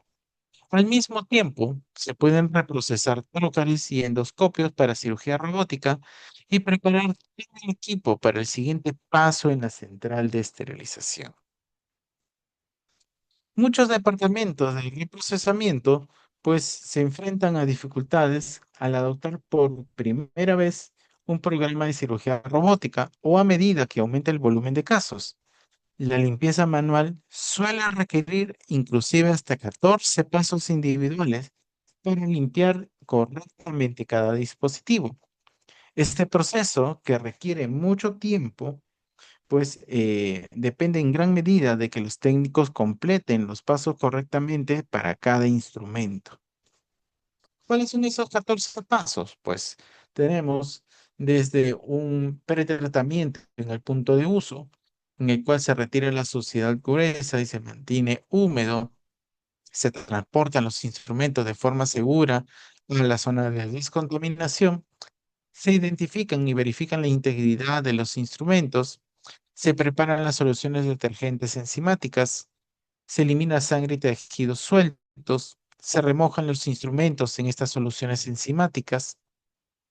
Al mismo tiempo, se pueden reprocesar trócares y endoscopios para cirugía robótica y preparar todo el equipo para el siguiente paso en la central de esterilización. Muchos departamentos de reprocesamiento pues se enfrentan a dificultades al adoptar por primera vez un programa de cirugía robótica o a medida que aumenta el volumen de casos. La limpieza manual suele requerir inclusive hasta 14 pasos individuales para limpiar correctamente cada dispositivo. Este proceso, que requiere mucho tiempo, pues depende en gran medida de que los técnicos completen los pasos correctamente para cada instrumento. ¿Cuáles son esos 14 pasos? Pues tenemos desde un pretratamiento en el punto de uso, en el cual se retira la suciedad gruesa y se mantiene húmedo, se transportan los instrumentos de forma segura a la zona de descontaminación, se identifican y verifican la integridad de los instrumentos, se preparan las soluciones detergentes enzimáticas, se elimina sangre y tejidos sueltos, se remojan los instrumentos en estas soluciones enzimáticas,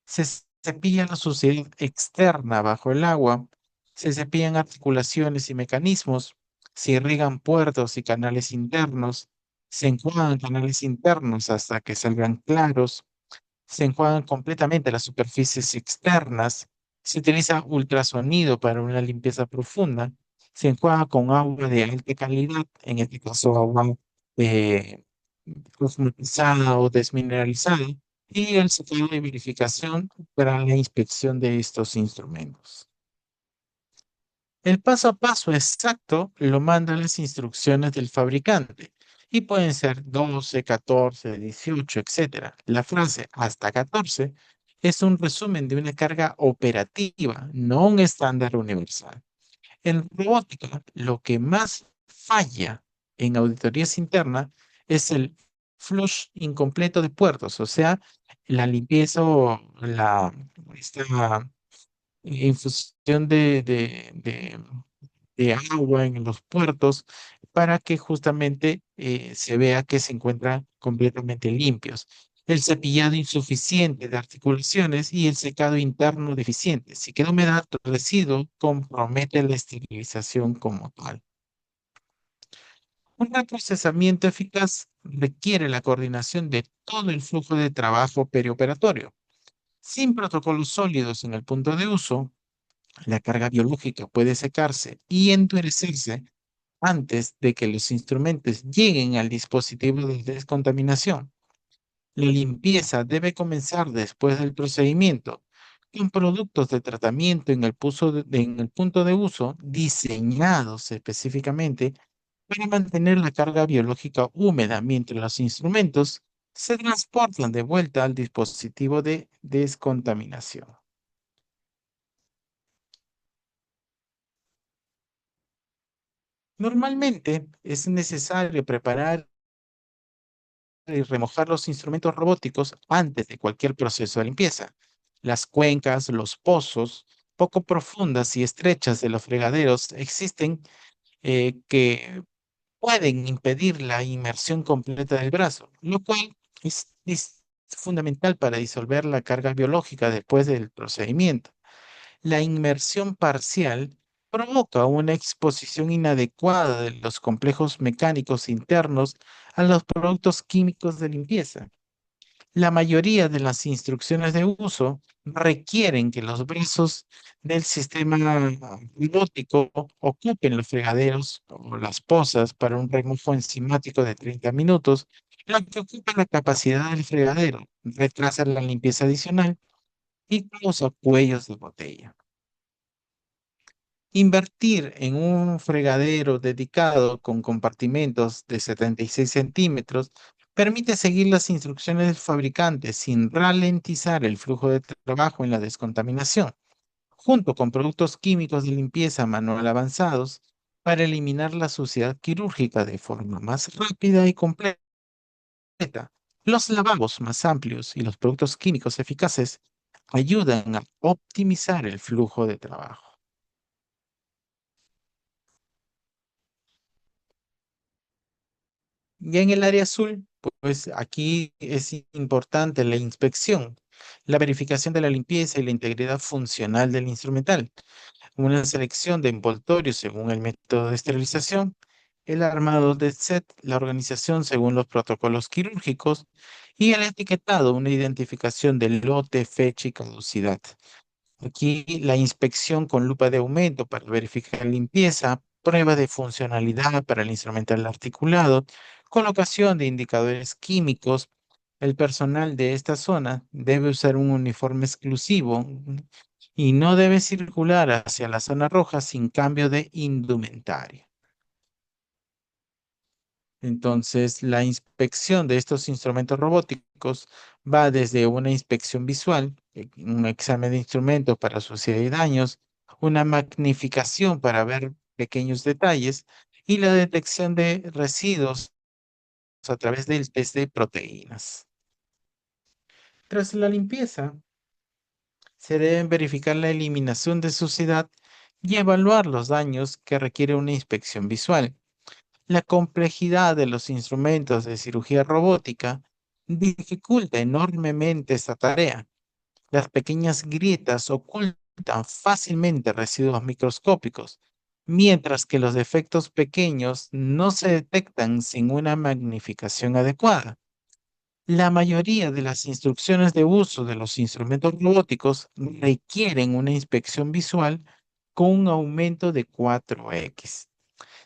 se cepilla la suciedad externa bajo el agua, se cepillan articulaciones y mecanismos, se irrigan puertos y canales internos, se enjuagan canales internos hasta que salgan claros, se enjuagan completamente las superficies externas, se utiliza ultrasonido para una limpieza profunda, se enjuaga con agua de alta calidad, en este caso agua eh, osmotizada o desmineralizada, y el secado de verificación para la inspección de estos instrumentos. El paso a paso exacto lo mandan las instrucciones del fabricante y pueden ser 12, 14, 18, etcétera. La frase hasta 14 es un resumen de una carga operativa, no un estándar universal. En robótica, lo que más falla en auditorías internas es el flush incompleto de puertos, o sea, la limpieza o esta infusión de agua en los puertos para que justamente se vea que se encuentran completamente limpios. El cepillado insuficiente de articulaciones y el secado interno deficiente. Si queda humedad, residuo compromete la esterilización como tal. Un reprocesamiento eficaz requiere la coordinación de todo el flujo de trabajo perioperatorio. Sin protocolos sólidos en el punto de uso, la carga biológica puede secarse y endurecerse antes de que los instrumentos lleguen al dispositivo de descontaminación. La limpieza debe comenzar después del procedimiento, con productos de tratamiento en el punto de uso diseñados específicamente para mantener la carga biológica húmeda mientras los instrumentos se transportan de vuelta al dispositivo de descontaminación. Normalmente es necesario preparar y remojar los instrumentos robóticos antes de cualquier proceso de limpieza. Las cuencas, los pozos poco profundas y estrechas de los fregaderos existen que pueden impedir la inmersión completa del brazo, lo cual es fundamental para disolver la carga biológica después del procedimiento. La inmersión parcial provoca una exposición inadecuada de los complejos mecánicos internos a los productos químicos de limpieza. La mayoría de las instrucciones de uso requieren que los brazos del sistema robótico ocupen los fregaderos o las pozas para un remojo enzimático de 30 minutos, lo que ocupa la capacidad del fregadero, retrasa la limpieza adicional y causa cuellos de botella. Invertir en un fregadero dedicado con compartimentos de 76 centímetros permite seguir las instrucciones del fabricante sin ralentizar el flujo de trabajo en la descontaminación, junto con productos químicos de limpieza manual avanzados para eliminar la suciedad quirúrgica de forma más rápida y completa. Los lavabos más amplios y los productos químicos eficaces ayudan a optimizar el flujo de trabajo. Ya en el área azul, pues aquí es importante la inspección, la verificación de la limpieza y la integridad funcional del instrumental, una selección de envoltorios según el método de esterilización, el armado de set, la organización según los protocolos quirúrgicos y el etiquetado, una identificación de lote, fecha y caducidad. Aquí la inspección con lupa de aumento para verificar limpieza, prueba de funcionalidad para el instrumental articulado, colocación de indicadores químicos. El personal de esta zona debe usar un uniforme exclusivo y no debe circular hacia la zona roja sin cambio de indumentaria. Entonces, la inspección de estos instrumentos robóticos va desde una inspección visual, un examen de instrumentos para suciedad y daños, una magnificación para ver pequeños detalles y la detección de residuos a través del test de proteínas. Tras la limpieza, se deben verificar la eliminación de suciedad y evaluar los daños que requiere una inspección visual. La complejidad de los instrumentos de cirugía robótica dificulta enormemente esta tarea. Las pequeñas grietas ocultan fácilmente residuos microscópicos, mientras que los defectos pequeños no se detectan sin una magnificación adecuada. La mayoría de las instrucciones de uso de los instrumentos robóticos requieren una inspección visual con un aumento de 4x.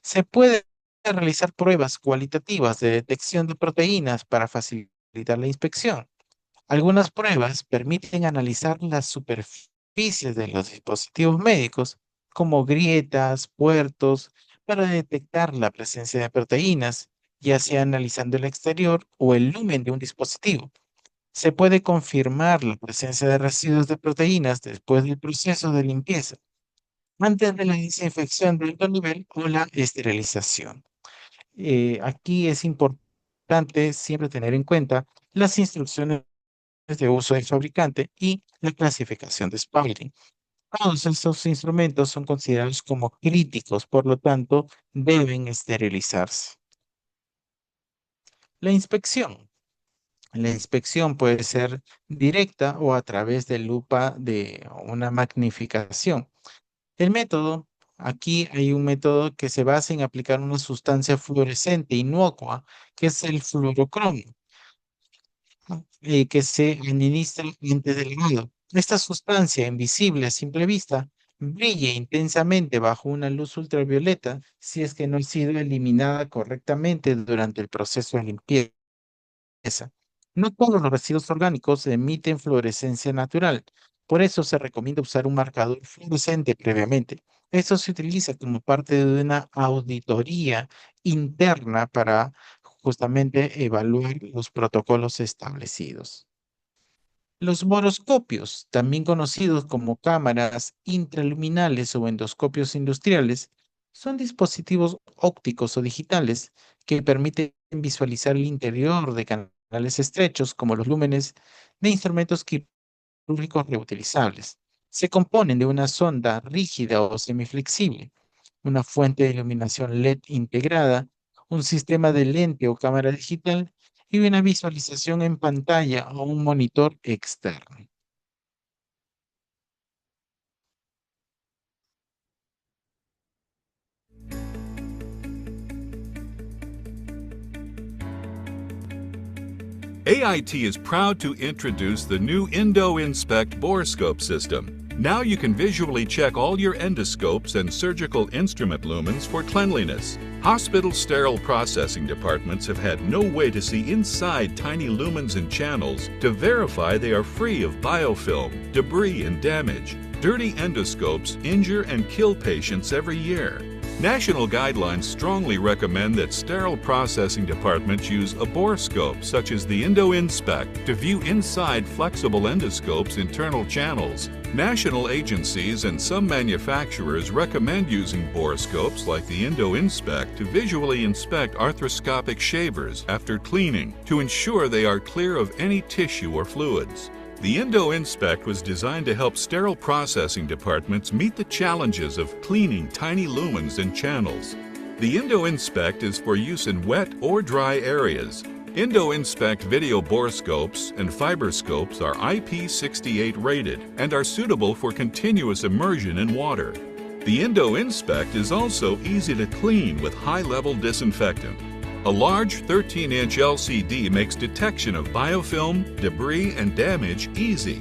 Se puede realizar pruebas cualitativas de detección de proteínas para facilitar la inspección. Algunas pruebas permiten analizar las superficies de los dispositivos médicos como grietas, puertos, para detectar la presencia de proteínas, ya sea analizando el exterior o el lumen de un dispositivo. Se puede confirmar la presencia de residuos de proteínas después del proceso de limpieza, antes de la desinfección de alto nivel o la esterilización. Aquí es importante siempre tener en cuenta las instrucciones de uso del fabricante y la clasificación de Spalding. Todos estos instrumentos son considerados como críticos, por lo tanto, deben esterilizarse. La inspección. La inspección puede ser directa o a través de lupa de una magnificación. El método, aquí hay un método que se basa en aplicar una sustancia fluorescente inocua, que es el fluorocromo, que se administra antes del lavado. Esta sustancia, invisible a simple vista, brilla intensamente bajo una luz ultravioleta si es que no ha sido eliminada correctamente durante el proceso de limpieza. No todos los residuos orgánicos emiten fluorescencia natural, por eso se recomienda usar un marcador fluorescente previamente. Esto se utiliza como parte de una auditoría interna para justamente evaluar los protocolos establecidos. Los boroscopios, también conocidos como cámaras intraluminales o endoscopios industriales, son dispositivos ópticos o digitales que permiten visualizar el interior de canales estrechos como los lúmenes de instrumentos quirúrgicos reutilizables. Se componen de una sonda rígida o semiflexible, una fuente de iluminación LED integrada, un sistema de lente o cámara digital y una visualización en pantalla o un monitor externo. AIT is proud to introduce the new EndoInspect borescope system. Now you can visually check all your endoscopes and surgical instrument lumens for cleanliness. Hospital sterile processing departments have had no way to see inside tiny lumens and channels to verify they are free of biofilm, debris, and damage. Dirty endoscopes injure and kill patients every year. National guidelines strongly recommend that sterile processing departments use a borescope such as the EndoInspect to view inside flexible endoscopes' internal channels. National agencies and some manufacturers recommend using borescopes like the EndoInspect to visually inspect arthroscopic shavers after cleaning to ensure they are clear of any tissue or fluids. The EndoInspect was designed to help sterile processing departments meet the challenges of cleaning tiny lumens and channels. The EndoInspect is for use in wet or dry areas. EndoInspect video borescopes and fiberscopes are IP68 rated and are suitable for continuous immersion in water. The EndoInspect is also easy to clean with high-level disinfectant. A large 13-inch LCD makes detection of biofilm, debris, and damage easy.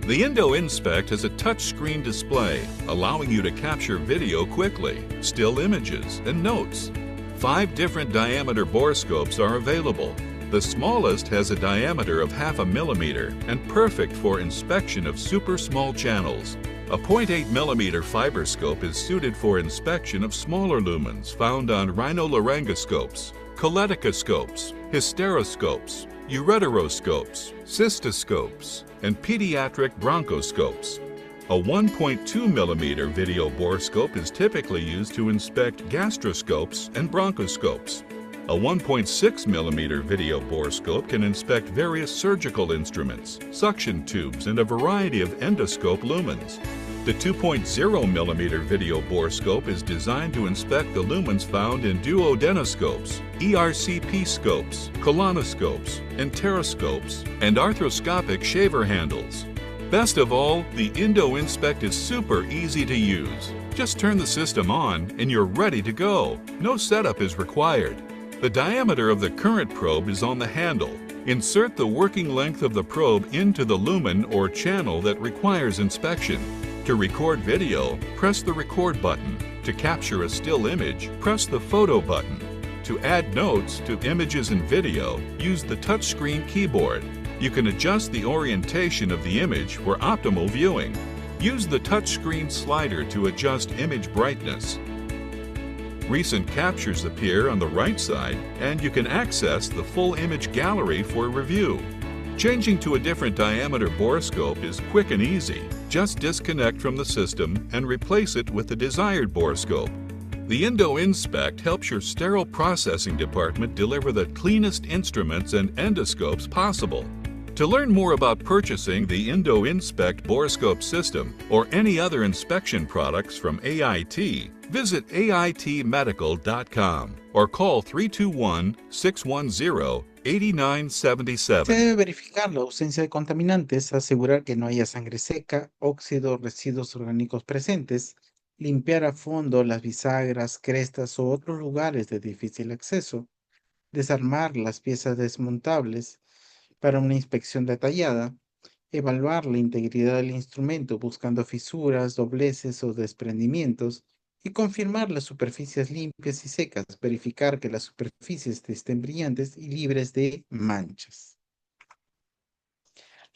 The EndoInspect has a touchscreen display, allowing you to capture video quickly, still images, and notes. 5 different diameter borescopes are available. The smallest has a diameter of 0.5 millimeter and perfect for inspection of super small channels. A 0.8 millimeter fiberscope is suited for inspection of smaller lumens found on rhinolaryngoscopes, cholecystoscopes, hysteroscopes, ureteroscopes, cystoscopes, and pediatric bronchoscopes. A 1.2 millimeter video borescope is typically used to inspect gastroscopes and bronchoscopes. A 1.6 millimeter video borescope can inspect various surgical instruments, suction tubes, and a variety of endoscope lumens. The 2.0 millimeter video borescope is designed to inspect the lumens found in duodenoscopes, ERCP scopes, colonoscopes, enteroscopes, and arthroscopic shaver handles. Best of all, the EndoInspect is super easy to use. Just turn the system on and you're ready to go. No setup is required. The diameter of the current probe is on the handle. Insert the working length of the probe into the lumen or channel that requires inspection. To record video, press the record button. To capture a still image, press the photo button. To add notes to images and video, use the touchscreen keyboard. You can adjust the orientation of the image for optimal viewing. Use the touchscreen slider to adjust image brightness. Recent captures appear on the right side, and you can access the full image gallery for review. Changing to a different diameter borescope is quick and easy. Just disconnect from the system and replace it with the desired borescope. The EndoInspect helps your sterile processing department deliver the cleanest instruments and endoscopes possible. To learn more about purchasing the EndoInspect borescope system or any other inspection products from AIT, visit aitmedical.com or call 321-610-8977. Se debe verificar la ausencia de contaminantes, asegurar que no haya sangre seca, óxido o residuos orgánicos presentes, limpiar a fondo las bisagras, crestas o otros lugares de difícil acceso, desarmar las piezas desmontables para una inspección detallada, evaluar la integridad del instrumento buscando fisuras, dobleces o desprendimientos y confirmar las superficies limpias y secas, verificar que las superficies estén brillantes y libres de manchas.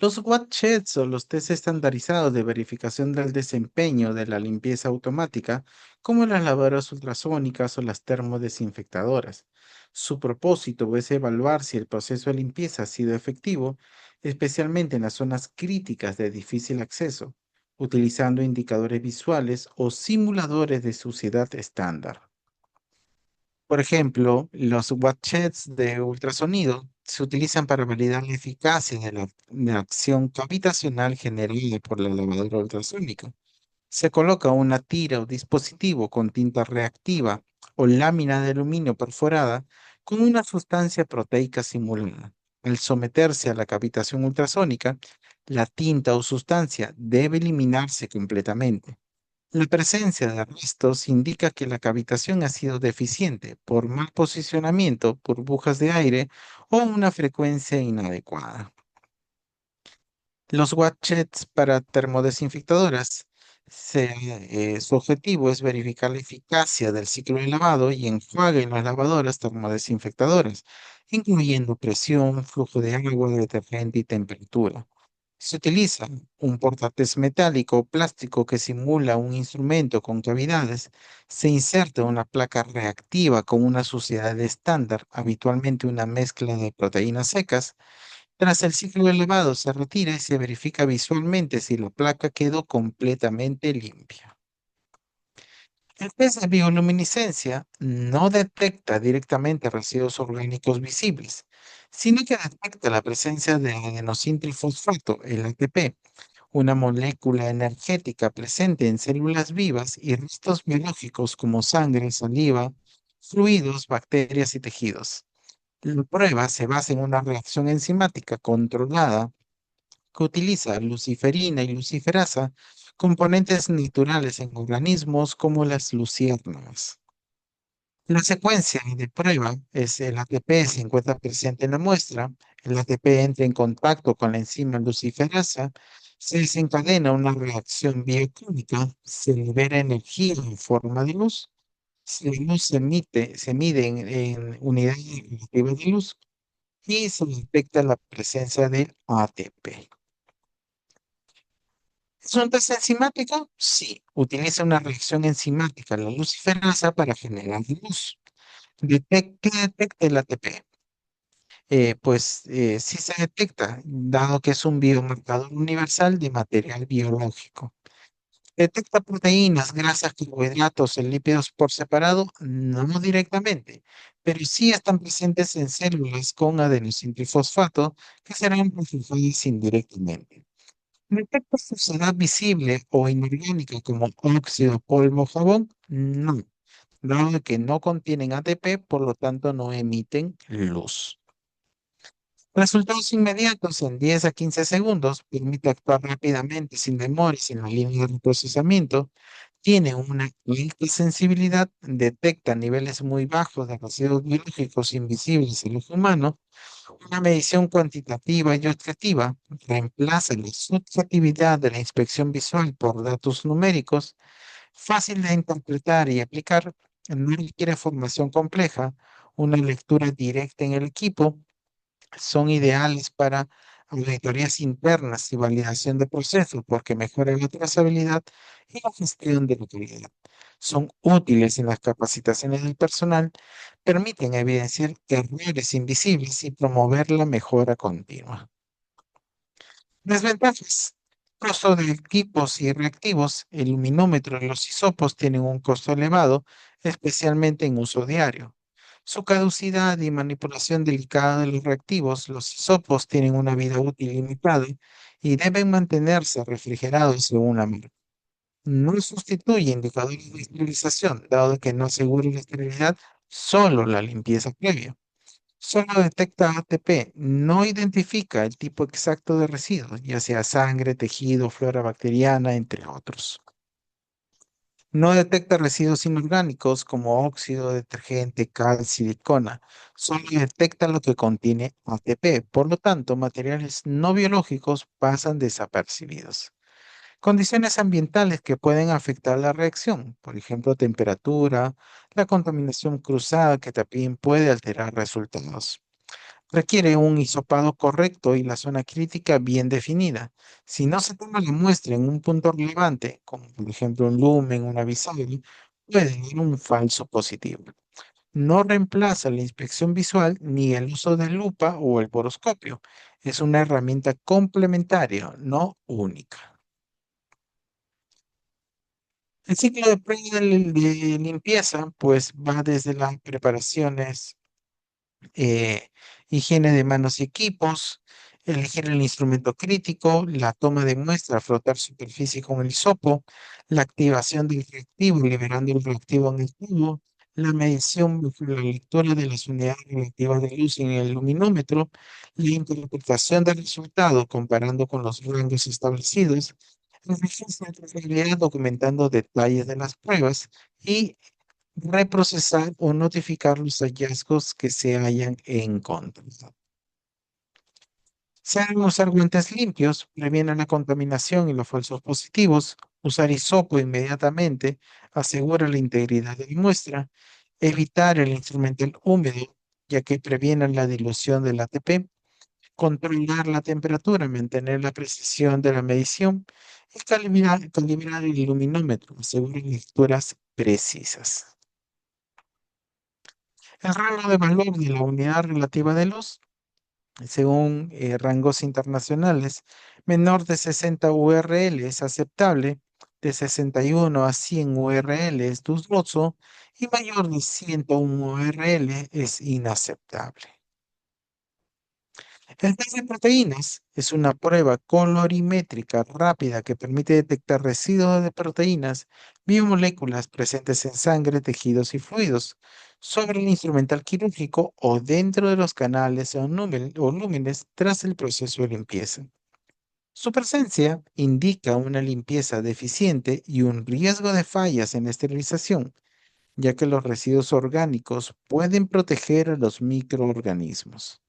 Los watersheds o los test estandarizados de verificación del desempeño de la limpieza automática, como las lavadoras ultrasónicas o las termodesinfectadoras. Su propósito es evaluar si el proceso de limpieza ha sido efectivo, especialmente en las zonas críticas de difícil acceso, utilizando indicadores visuales o simuladores de suciedad estándar. Por ejemplo, los watersheds de ultrasonido se utilizan para validar la eficacia de la acción cavitacional generada por la lavadora ultrasónica. Se coloca una tira o dispositivo con tinta reactiva o lámina de aluminio perforada con una sustancia proteica simulada. Al someterse a la cavitación ultrasónica, la tinta o sustancia debe eliminarse completamente. La presencia de restos indica que la cavitación ha sido deficiente por mal posicionamiento, burbujas de aire o una frecuencia inadecuada. Los watersheds para termodesinfectadoras, su objetivo es verificar la eficacia del ciclo de lavado y enjuague en las lavadoras termodesinfectadoras, incluyendo presión, flujo de agua, detergente y temperatura. Se utiliza un portatest metálico o plástico que simula un instrumento con cavidades. Se inserta una placa reactiva con una suciedad estándar, habitualmente una mezcla de proteínas secas. Tras el ciclo de lavado se retira y se verifica visualmente si la placa quedó completamente limpia. El test de bioluminiscencia no detecta directamente residuos orgánicos visibles, sino que detecta la presencia de adenosintrifosfato, el ATP, una molécula energética presente en células vivas y restos biológicos como sangre, saliva, fluidos, bacterias y tejidos. La prueba se basa en una reacción enzimática controlada que utiliza luciferina y luciferasa, componentes naturales en organismos como las luciérnagas. La secuencia de prueba es el ATP se encuentra presente en la muestra, el ATP entra en contacto con la enzima luciferasa, se desencadena una reacción bioquímica, se libera energía en forma de luz, la luz se mide en unidades relativas de luz y se detecta la presencia del ATP. ¿Es un test enzimático? Sí, utiliza una reacción enzimática, la luciferasa, para generar luz. ¿Qué detecta el ATP? Sí se detecta, dado que es un biomarcador universal de material biológico. ¿Detecta proteínas, grasas, carbohidratos y lípidos por separado? No directamente, pero sí están presentes en células con adenosintrifosfato que serán reflejadas indirectamente. ¿Detecta suciedad visible o inorgánica como óxido, polvo, jabón? No, dado que no contienen ATP, por lo tanto no emiten luz. Resultados inmediatos en 10 a 15 segundos, permite actuar rápidamente sin demores en la línea de procesamiento, tiene una alta sensibilidad, detecta niveles muy bajos de residuos biológicos invisibles en los humanos, una medición cuantitativa y objetiva, reemplaza la subjetividad de la inspección visual por datos numéricos, fácil de interpretar y aplicar, no requiere formación compleja, una lectura directa en el equipo, son ideales para auditorías internas y validación de procesos porque mejora la trazabilidad y la gestión de la calidad. Son útiles en las capacitaciones del personal, permiten evidenciar errores invisibles y promover la mejora continua. Desventajas. Costo de equipos y reactivos. El luminómetro y los hisopos tienen un costo elevado, especialmente en uso diario. Su caducidad y manipulación delicada de los reactivos. Los hisopos tienen una vida útil limitada y deben mantenerse refrigerados según la marca. No sustituye indicadores de esterilización, dado que no asegura la esterilidad, solo la limpieza previa. Solo detecta ATP, no identifica el tipo exacto de residuos, ya sea sangre, tejido, flora bacteriana, entre otros. No detecta residuos inorgánicos como óxido, detergente, cal, silicona. Solo detecta lo que contiene ATP. Por lo tanto, materiales no biológicos pasan desapercibidos. Condiciones ambientales que pueden afectar la reacción, por ejemplo, temperatura, la contaminación cruzada que también puede alterar resultados. Requiere un hisopado correcto y la zona crítica bien definida. Si no se toma la muestra en un punto relevante, como por ejemplo un lumen, una bisagra, puede dar un falso positivo. No reemplaza la inspección visual ni el uso de lupa o el boroscopio. Es una herramienta complementaria, no única. El ciclo de prueba de limpieza, pues va desde las preparaciones, eh, higiene de manos y equipos, elegir el instrumento crítico, la toma de muestra, frotar superficie con el hisopo, la activación del reactivo, liberando el reactivo en el tubo, la medición bajo la lectura de las unidades relativas de luz en el luminómetro, la interpretación del resultado comparando con los rangos establecidos, el registro de trazabilidad documentando detalles de las pruebas y reprocesar o notificar los hallazgos que se hayan encontrado. Se deben usar guantes limpios, previene la contaminación y los falsos positivos, usar hisopo inmediatamente, asegura la integridad de la muestra, evitar el instrumental húmedo, ya que previene la dilución del ATP, controlar la temperatura, mantener la precisión de la medición y calibrar el luminómetro, asegurar lecturas precisas. El rango de valor de la unidad relativa de luz, según rangos internacionales, menor de 60 URL es aceptable, de 61 a 100 URL es dudoso y mayor de 101 URL es inaceptable. El test de proteínas es una prueba colorimétrica rápida que permite detectar residuos de proteínas biomoléculas presentes en sangre, tejidos y fluidos sobre el instrumental quirúrgico o dentro de los canales o lúmenes tras el proceso de limpieza. Su presencia indica una limpieza deficiente y un riesgo de fallas en la esterilización, ya que los residuos orgánicos pueden proteger a los microorganismos.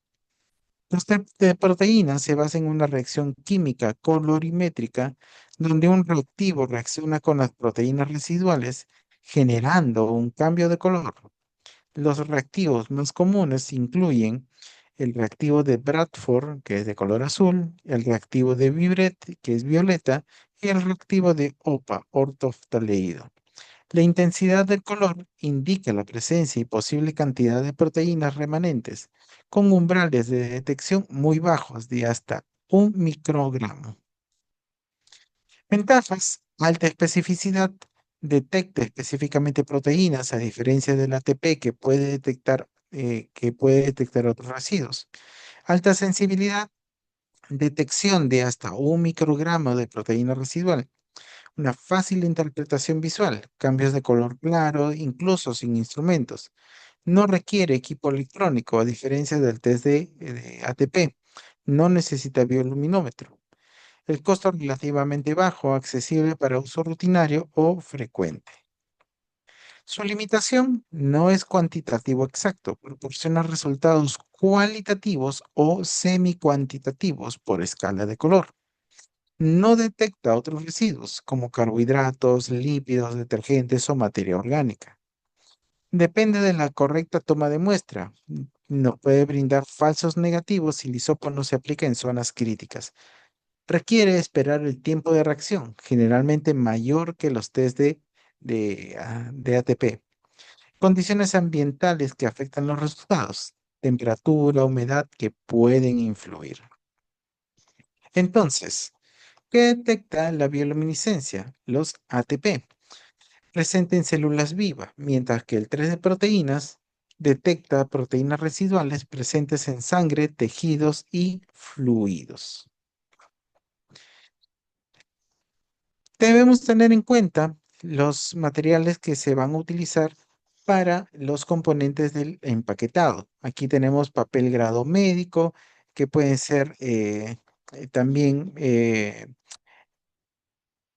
Los test de proteínas se basan en una reacción química colorimétrica donde un reactivo reacciona con las proteínas residuales generando un cambio de color. Los reactivos más comunes incluyen el reactivo de Bradford, que es de color azul, el reactivo de Vibret, que es violeta, y el reactivo de OPA, ortoftaleído. La intensidad del color indica la presencia y posible cantidad de proteínas remanentes, con umbrales de detección muy bajos de hasta 1 microgramo. Ventajas: alta especificidad, detecta específicamente proteínas a diferencia del ATP que puede detectar otros residuos. Alta sensibilidad, detección de hasta 1 microgramo de proteína residual. Una fácil interpretación visual, cambios de color claro, incluso sin instrumentos. No requiere equipo electrónico, a diferencia del test de ATP. No necesita bioluminómetro. El costo relativamente bajo, accesible para uso rutinario o frecuente. Su limitación no es cuantitativo exacto, proporciona resultados cualitativos o semi-cuantitativos por escala de color. No detecta otros residuos como carbohidratos, lípidos, detergentes o materia orgánica. Depende de la correcta toma de muestra. no puede brindar falsos negativos si el hisopo no se aplica en zonas críticas. Requiere esperar el tiempo de reacción, generalmente mayor que los test de ATP. Condiciones ambientales que afectan los resultados, temperatura, humedad que pueden influir. Entonces, ¿qué detecta la bioluminiscencia? Los ATP, presente en células vivas, mientras que el 3 de proteínas detecta proteínas residuales presentes en sangre, tejidos y fluidos. Debemos tener en cuenta los materiales que se van a utilizar para los componentes del empaquetado. Aquí tenemos papel grado médico, que pueden ser también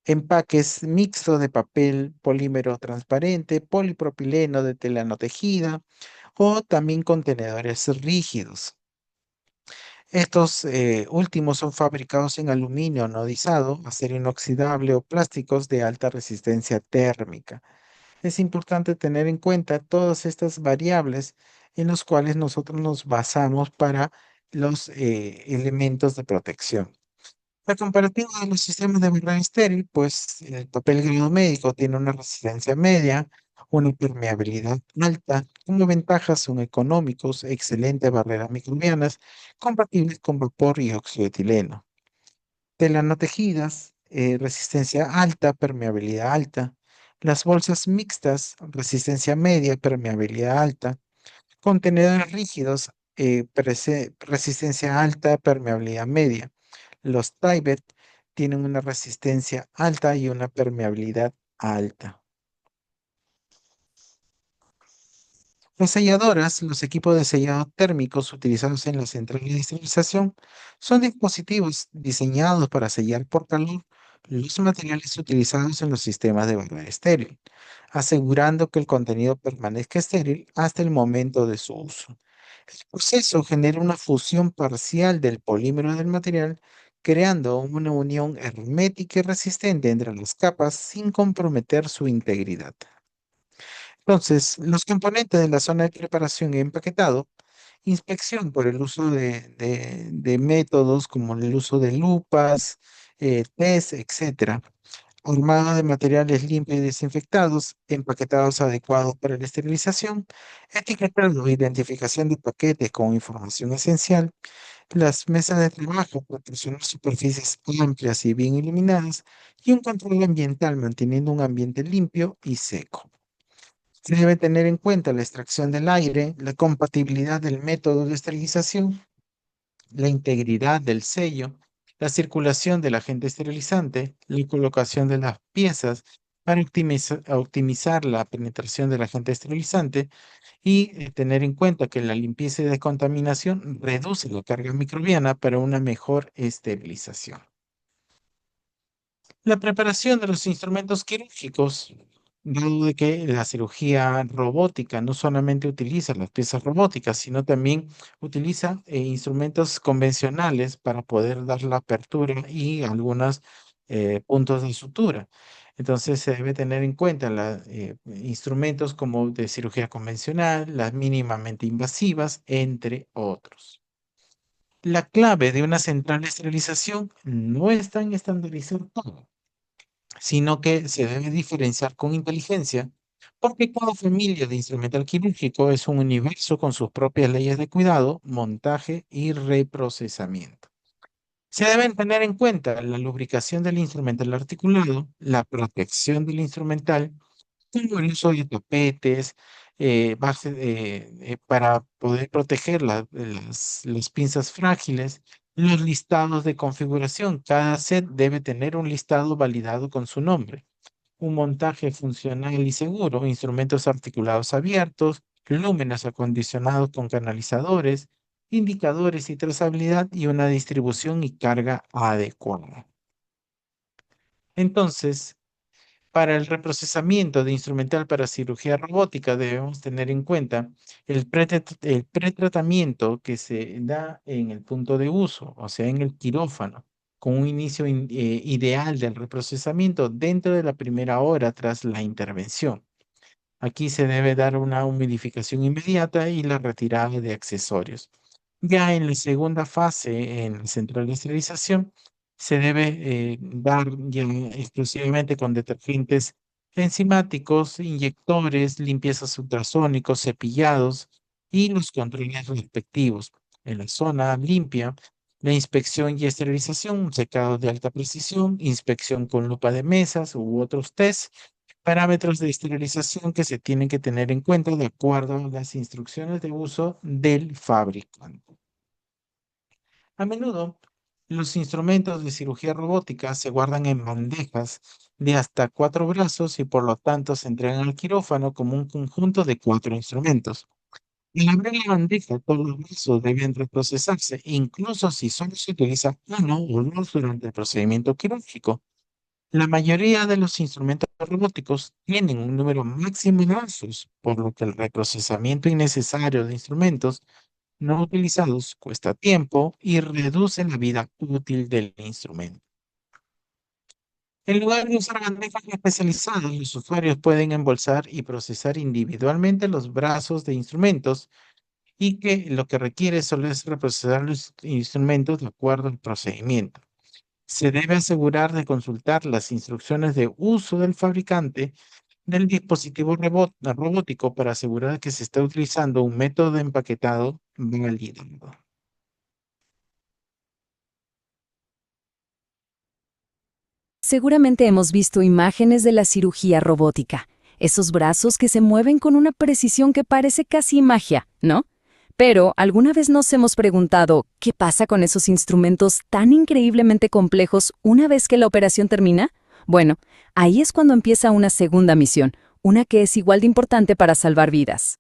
empaques mixtos de papel polímero transparente, polipropileno de tela no tejida o también contenedores rígidos. Estos últimos son fabricados en aluminio anodizado, acero inoxidable o plásticos de alta resistencia térmica. Es importante tener en cuenta todas estas variables en las cuales nosotros nos basamos para los elementos de protección. La comparativa de los sistemas de barrera estéril, pues el papel grado médico tiene una resistencia media, una permeabilidad alta. Como ventajas son económicos, excelentes barreras microbianas, compatibles con vapor y óxido de etileno. Telas no tejidas, resistencia alta, permeabilidad alta. Las bolsas mixtas, resistencia media, permeabilidad alta. Contenedores rígidos, resistencia alta, permeabilidad media. Los Tyvek tienen una resistencia alta y una permeabilidad alta. Las selladoras, los equipos de sellado térmicos utilizados en la central de esterilización, son dispositivos diseñados para sellar por calor los materiales utilizados en los sistemas de barrera estéril, asegurando que el contenido permanezca estéril hasta el momento de su uso. El proceso genera una fusión parcial del polímero del material, creando una unión hermética y resistente entre las capas sin comprometer su integridad. Entonces, los componentes de la zona de preparación y empaquetado, inspección por el uso de métodos como el uso de lupas, test, etcétera. Armado de materiales limpios y desinfectados, empaquetados adecuados para la esterilización, etiquetado, identificación de paquetes con información esencial, las mesas de trabajo, proporcionar superficies amplias y bien iluminadas, y un control ambiental manteniendo un ambiente limpio y seco. Se debe tener en cuenta la extracción del aire, la compatibilidad del método de esterilización, la integridad del sello, la circulación del agente esterilizante, la colocación de las piezas para optimizar la penetración del agente esterilizante y tener en cuenta que la limpieza y descontaminación reduce la carga microbiana para una mejor esterilización. La preparación de los instrumentos quirúrgicos, dado de que la cirugía robótica no solamente utiliza las piezas robóticas, sino también utiliza instrumentos convencionales para poder dar la apertura y algunos puntos de sutura. Entonces se debe tener en cuenta los instrumentos como de cirugía convencional, las mínimamente invasivas, entre otros. La clave de una central de esterilización no está en estandarizar todo, sino que se debe diferenciar con inteligencia, porque cada familia de instrumental quirúrgico es un universo con sus propias leyes de cuidado, montaje y reprocesamiento. Se deben tener en cuenta la lubricación del instrumental articulado, la protección del instrumental, como el uso de tapetes, para poder proteger las pinzas frágiles, los listados de configuración. Cada set debe tener un listado validado con su nombre. Un montaje funcional y seguro, instrumentos articulados abiertos, lúmenes acondicionados con canalizadores, indicadores y trazabilidad y una distribución y carga adecuada. Entonces, para el reprocesamiento de instrumental para cirugía robótica debemos tener en cuenta el pretratamiento que se da en el punto de uso, o sea, en el quirófano, con un inicio ideal del reprocesamiento dentro de la primera hora tras la intervención. Aquí se debe dar una humidificación inmediata y la retirada de accesorios. Ya en la segunda fase, en la central de esterilización, se debe dar ya exclusivamente con detergentes enzimáticos, inyectores, limpiezas ultrasónicos, cepillados y los controles respectivos. En la zona limpia, la inspección y esterilización, un secado de alta precisión, inspección con lupa de mesas u otros test, parámetros de esterilización que se tienen que tener en cuenta de acuerdo a las instrucciones de uso del fabricante. A menudo, los instrumentos de cirugía robótica se guardan en bandejas de hasta 4 brazos y por lo tanto se entregan al quirófano como un conjunto de 4 instrumentos. Al abrir la bandeja, todos los brazos deben reprocesarse, incluso si solo se utiliza uno o dos durante el procedimiento quirúrgico. La mayoría de los instrumentos robóticos tienen un número máximo de brazos, por lo que el reprocesamiento innecesario de instrumentos no utilizados cuesta tiempo y reduce la vida útil del instrumento. En lugar de usar bandejas especializadas, los usuarios pueden embolsar y procesar individualmente los brazos de instrumentos y que lo que requiere solo es reprocesar los instrumentos de acuerdo al procedimiento. Se debe asegurar de consultar las instrucciones de uso del fabricante del dispositivo robótico para asegurar que se está utilizando un método de empaquetado validado. Seguramente hemos visto imágenes de la cirugía robótica, esos brazos que se mueven con una precisión que parece casi magia, ¿no? Pero, ¿alguna vez nos hemos preguntado qué pasa con esos instrumentos tan increíblemente complejos una vez que la operación termina? Bueno, ahí es cuando empieza una segunda misión, una que es igual de importante para salvar vidas.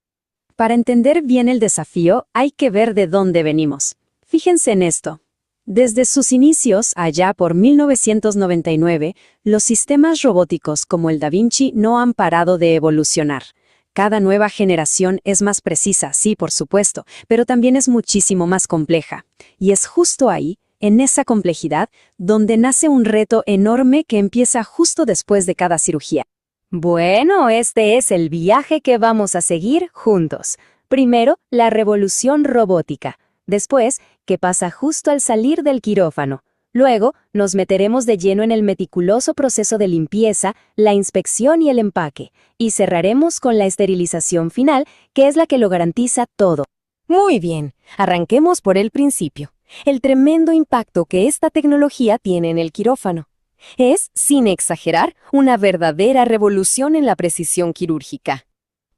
Para entender bien el desafío, hay que ver de dónde venimos. Fíjense en esto. Desde sus inicios, allá por 1999, los sistemas robóticos como el Da Vinci no han parado de evolucionar. Cada nueva generación es más precisa, sí, por supuesto, pero también es muchísimo más compleja. Y es justo ahí, en esa complejidad, donde nace un reto enorme que empieza justo después de cada cirugía. Bueno, este es el viaje que vamos a seguir juntos. Primero, la revolución robótica. Después, ¿qué pasa justo al salir del quirófano? Luego, nos meteremos de lleno en el meticuloso proceso de limpieza, la inspección y el empaque, y cerraremos con la esterilización final, que es la que lo garantiza todo. Muy bien, arranquemos por el principio. El tremendo impacto que esta tecnología tiene en el quirófano. Es, sin exagerar, una verdadera revolución en la precisión quirúrgica.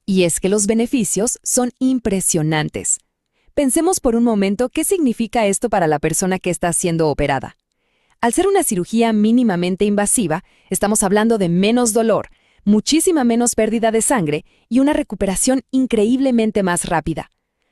Y es que los beneficios son impresionantes. Pensemos por un momento qué significa esto para la persona que está siendo operada. Al ser una cirugía mínimamente invasiva, estamos hablando de menos dolor, muchísima menos pérdida de sangre y una recuperación increíblemente más rápida.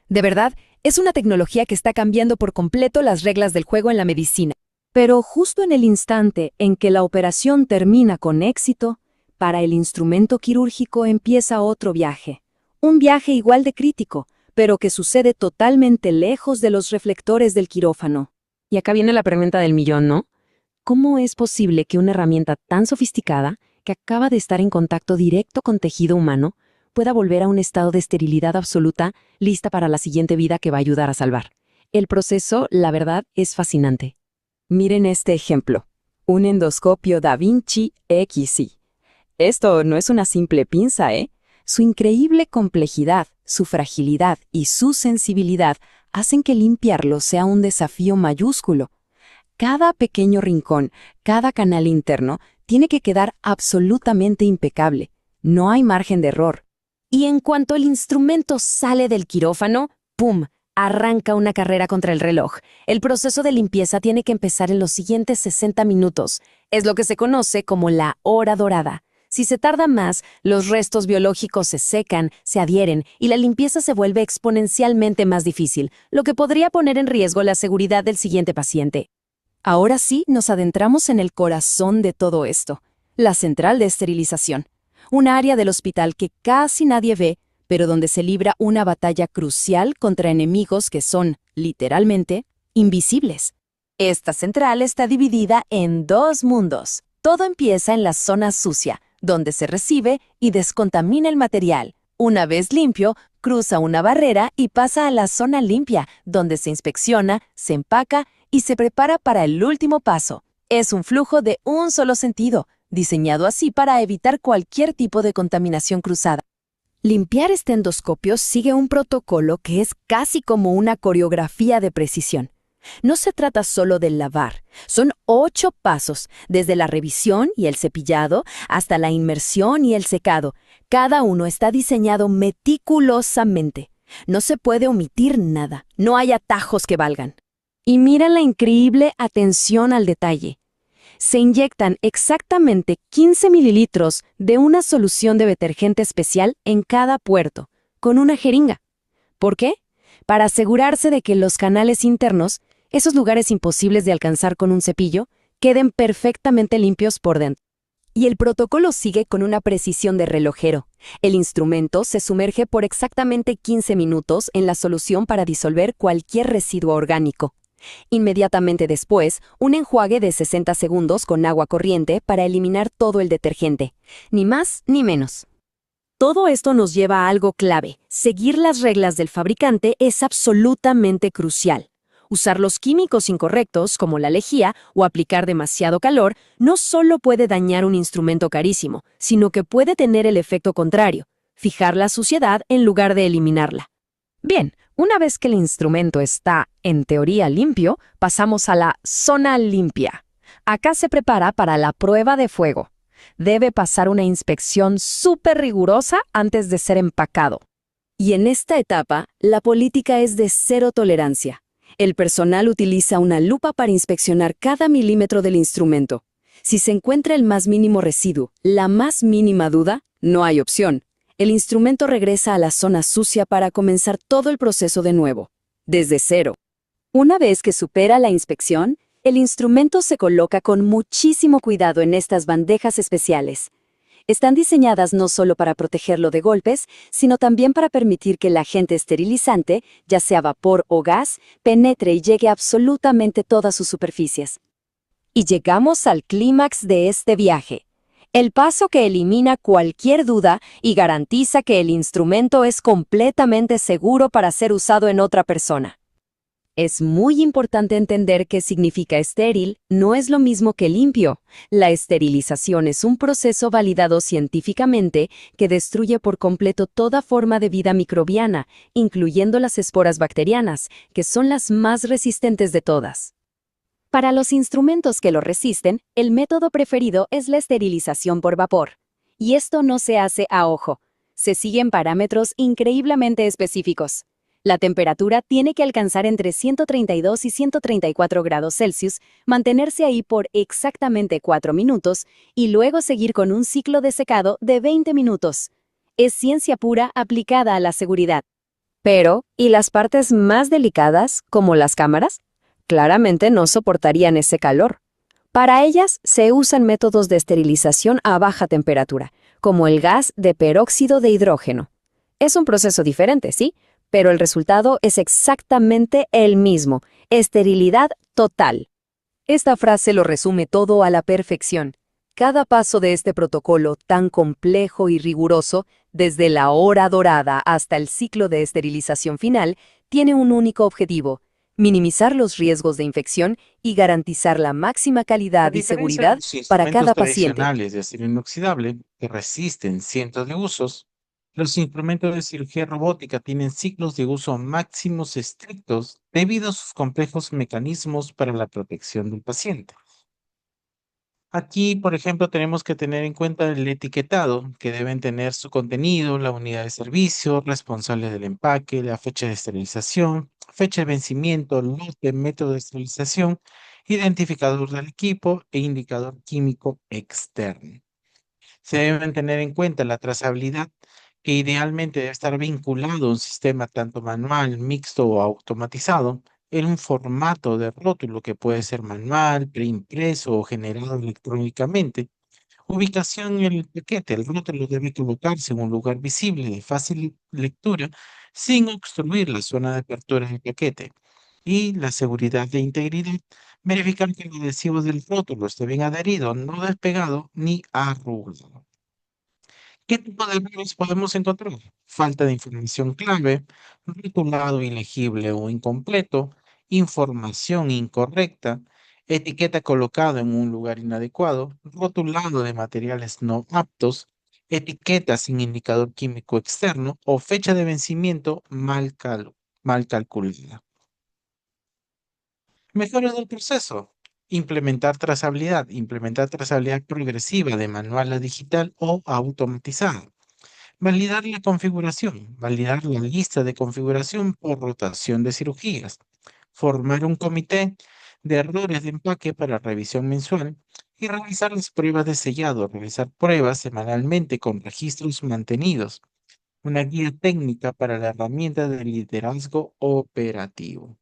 De verdad, es una tecnología que está cambiando por completo las reglas del juego en la medicina. Pero justo en el instante en que la operación termina con éxito, para el instrumento quirúrgico empieza otro viaje. Un viaje igual de crítico, pero que sucede totalmente lejos de los reflectores del quirófano. Y acá viene la pregunta del millón, ¿no? ¿Cómo es posible que una herramienta tan sofisticada, que acaba de estar en contacto directo con tejido humano, pueda volver a un estado de esterilidad absoluta, lista para la siguiente vida que va a ayudar a salvar? El proceso, la verdad, es fascinante. Miren este ejemplo. Un endoscopio Da Vinci XI. Esto no es una simple pinza, ¿eh? Su increíble complejidad, su fragilidad y su sensibilidad hacen que limpiarlo sea un desafío mayúsculo. Cada pequeño rincón, cada canal interno, tiene que quedar absolutamente impecable. No hay margen de error. Y en cuanto el instrumento sale del quirófano, ¡pum!, arranca una carrera contra el reloj. El proceso de limpieza tiene que empezar en los siguientes 60 minutos. Es lo que se conoce como la hora dorada. Si se tarda más, los restos biológicos se secan, se adhieren y la limpieza se vuelve exponencialmente más difícil, lo que podría poner en riesgo la seguridad del siguiente paciente. Ahora sí, nos adentramos en el corazón de todo esto, la central de esterilización, un área del hospital que casi nadie ve, pero donde se libra una batalla crucial contra enemigos que son, literalmente, invisibles. Esta central está dividida en dos mundos. Todo empieza en la zona sucia, donde se recibe y descontamina el material. Una vez limpio, cruza una barrera y pasa a la zona limpia, donde se inspecciona, se empaca y se prepara para el último paso. Es un flujo de un solo sentido, diseñado así para evitar cualquier tipo de contaminación cruzada. Limpiar este endoscopio sigue un protocolo que es casi como una coreografía de precisión. No se trata solo de lavar, son 8 pasos, desde la revisión y el cepillado hasta la inmersión y el secado. Cada uno está diseñado meticulosamente. No se puede omitir nada, no hay atajos que valgan. Y mira la increíble atención al detalle. Se inyectan exactamente 15 mililitros de una solución de detergente especial en cada puerto, con una jeringa. ¿Por qué? Para asegurarse de que los canales internos, esos lugares imposibles de alcanzar con un cepillo, queden perfectamente limpios por dentro. Y el protocolo sigue con una precisión de relojero. El instrumento se sumerge por exactamente 15 minutos en la solución para disolver cualquier residuo orgánico. Inmediatamente después, un enjuague de 60 segundos con agua corriente para eliminar todo el detergente. Ni más ni menos. Todo esto nos lleva a algo clave. Seguir las reglas del fabricante es absolutamente crucial. Usar los químicos incorrectos, como la lejía, o aplicar demasiado calor, no solo puede dañar un instrumento carísimo, sino que puede tener el efecto contrario, fijar la suciedad en lugar de eliminarla. Bien, una vez que el instrumento está, en teoría, limpio, pasamos a la zona limpia. Acá se prepara para la prueba de fuego. Debe pasar una inspección súper rigurosa antes de ser empacado. Y en esta etapa, la política es de cero tolerancia. El personal utiliza una lupa para inspeccionar cada milímetro del instrumento. Si se encuentra el más mínimo residuo, la más mínima duda, no hay opción. El instrumento regresa a la zona sucia para comenzar todo el proceso de nuevo, desde cero. Una vez que supera la inspección, el instrumento se coloca con muchísimo cuidado en estas bandejas especiales. Están diseñadas no solo para protegerlo de golpes, sino también para permitir que el agente esterilizante, ya sea vapor o gas, penetre y llegue a absolutamente todas sus superficies. Y llegamos al clímax de este viaje. El paso que elimina cualquier duda y garantiza que el instrumento es completamente seguro para ser usado en otra persona. Es muy importante entender qué significa estéril, no es lo mismo que limpio. La esterilización es un proceso validado científicamente que destruye por completo toda forma de vida microbiana, incluyendo las esporas bacterianas, que son las más resistentes de todas. Para los instrumentos que lo resisten, el método preferido es la esterilización por vapor. Y esto no se hace a ojo. Se siguen parámetros increíblemente específicos. La temperatura tiene que alcanzar entre 132 y 134 grados Celsius, mantenerse ahí por exactamente 4 minutos y luego seguir con un ciclo de secado de 20 minutos. Es ciencia pura aplicada a la seguridad. Pero, ¿y las partes más delicadas, como las cámaras? Claramente no soportarían ese calor. Para ellas se usan métodos de esterilización a baja temperatura, como el gas de peróxido de hidrógeno. Es un proceso diferente, ¿sí? Pero el resultado es exactamente el mismo, esterilidad total. Esta frase lo resume todo a la perfección. Cada paso de este protocolo tan complejo y riguroso, desde la hora dorada hasta el ciclo de esterilización final, tiene un único objetivo: minimizar los riesgos de infección y garantizar la máxima calidad y seguridad para cada paciente. Tradicionales de acero inoxidable que resisten cientos de usos, los instrumentos de cirugía robótica tienen ciclos de uso máximos estrictos debido a sus complejos mecanismos para la protección del paciente. Aquí, por ejemplo, tenemos que tener en cuenta el etiquetado, que deben tener su contenido, la unidad de servicio, responsable del empaque, la fecha de esterilización, fecha de vencimiento, lote, método de esterilización, identificador del equipo e indicador químico externo. Se deben tener en cuenta la trazabilidad, que idealmente debe estar vinculado a un sistema tanto manual, mixto o automatizado, en un formato de rótulo que puede ser manual, preimpreso o generado electrónicamente. Ubicación en el paquete. El rótulo debe colocarse en un lugar visible de fácil lectura sin obstruir la zona de apertura del paquete. Y la seguridad de integridad. Verificar que el adhesivo del rótulo esté bien adherido, no despegado ni arrugado. ¿Qué tipo de errores podemos encontrar? Falta de información clave, rotulado ilegible o incompleto, información incorrecta, etiqueta colocada en un lugar inadecuado, rotulado de materiales no aptos, etiqueta sin indicador químico externo o fecha de vencimiento mal calculada. Mejoras del proceso. Implementar trazabilidad progresiva de manual a digital o automatizada. Validar la configuración, validar la lista de configuración por rotación de cirugías, formar un comité de errores de empaque para revisión mensual y realizar las pruebas de sellado, realizar pruebas semanalmente con registros mantenidos, una guía técnica para la herramienta de liderazgo operativo.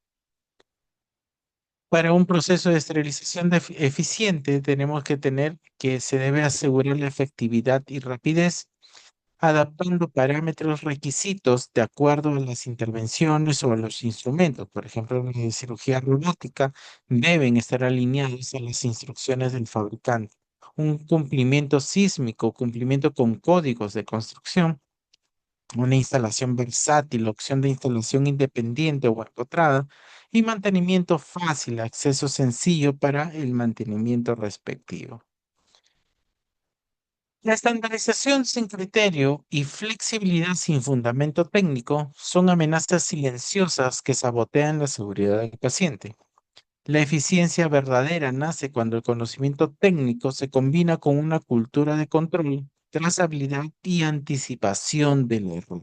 Para un proceso de esterilización eficiente, tenemos que tener que se debe asegurar la efectividad y rapidez adaptando parámetros requisitos de acuerdo a las intervenciones o a los instrumentos. Por ejemplo, en la cirugía robótica deben estar alineados a las instrucciones del fabricante. Un cumplimiento sísmico, cumplimiento con códigos de construcción, una instalación versátil, opción de instalación independiente o empotrada y mantenimiento fácil, acceso sencillo para el mantenimiento respectivo. La estandarización sin criterio y flexibilidad sin fundamento técnico son amenazas silenciosas que sabotean la seguridad del paciente. La eficiencia verdadera nace cuando el conocimiento técnico se combina con una cultura de control, trazabilidad y anticipación del error.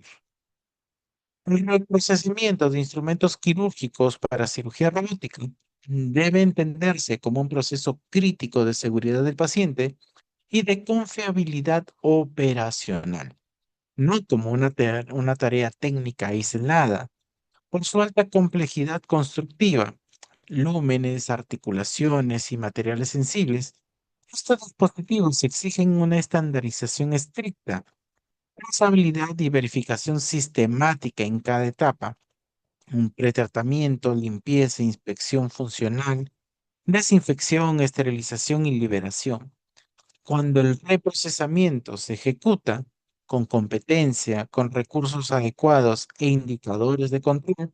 El procesamiento de instrumentos quirúrgicos para cirugía robótica debe entenderse como un proceso crítico de seguridad del paciente y de confiabilidad operacional, no como una tarea técnica aislada. Por su alta complejidad constructiva, lúmenes, articulaciones y materiales sensibles, estos dispositivos exigen una estandarización estricta, trazabilidad y verificación sistemática en cada etapa, un pretratamiento, limpieza, inspección funcional, desinfección, esterilización y liberación. Cuando el reprocesamiento se ejecuta con competencia, con recursos adecuados e indicadores de control,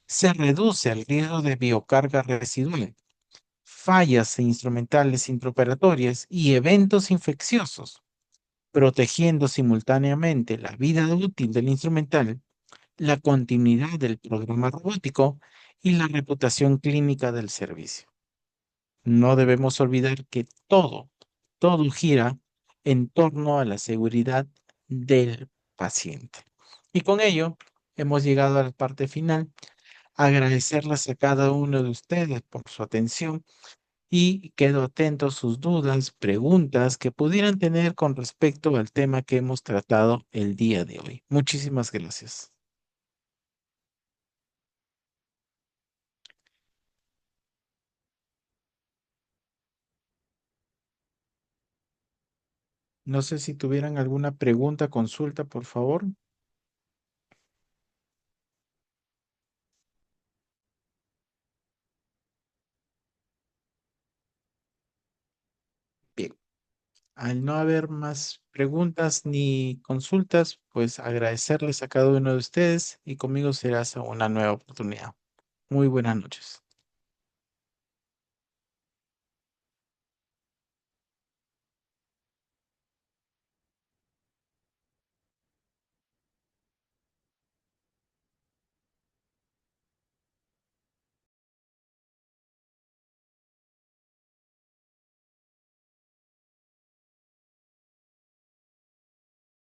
se reduce el riesgo de biocarga residual, fallas instrumentales intraoperatorias y eventos infecciosos, protegiendo simultáneamente la vida útil del instrumental, la continuidad del programa robótico y la reputación clínica del servicio. No debemos olvidar que todo gira en torno a la seguridad del paciente. Y con ello hemos llegado a la parte final. Agradecerles a cada uno de ustedes por su atención y quedo atento a sus dudas, preguntas que pudieran tener con respecto al tema que hemos tratado el día de hoy. Muchísimas gracias. No sé si tuvieran alguna pregunta, consulta, por favor. Bien. Al no haber más preguntas ni consultas, pues agradecerles a cada uno de ustedes y conmigo será hasta una nueva oportunidad. Muy buenas noches.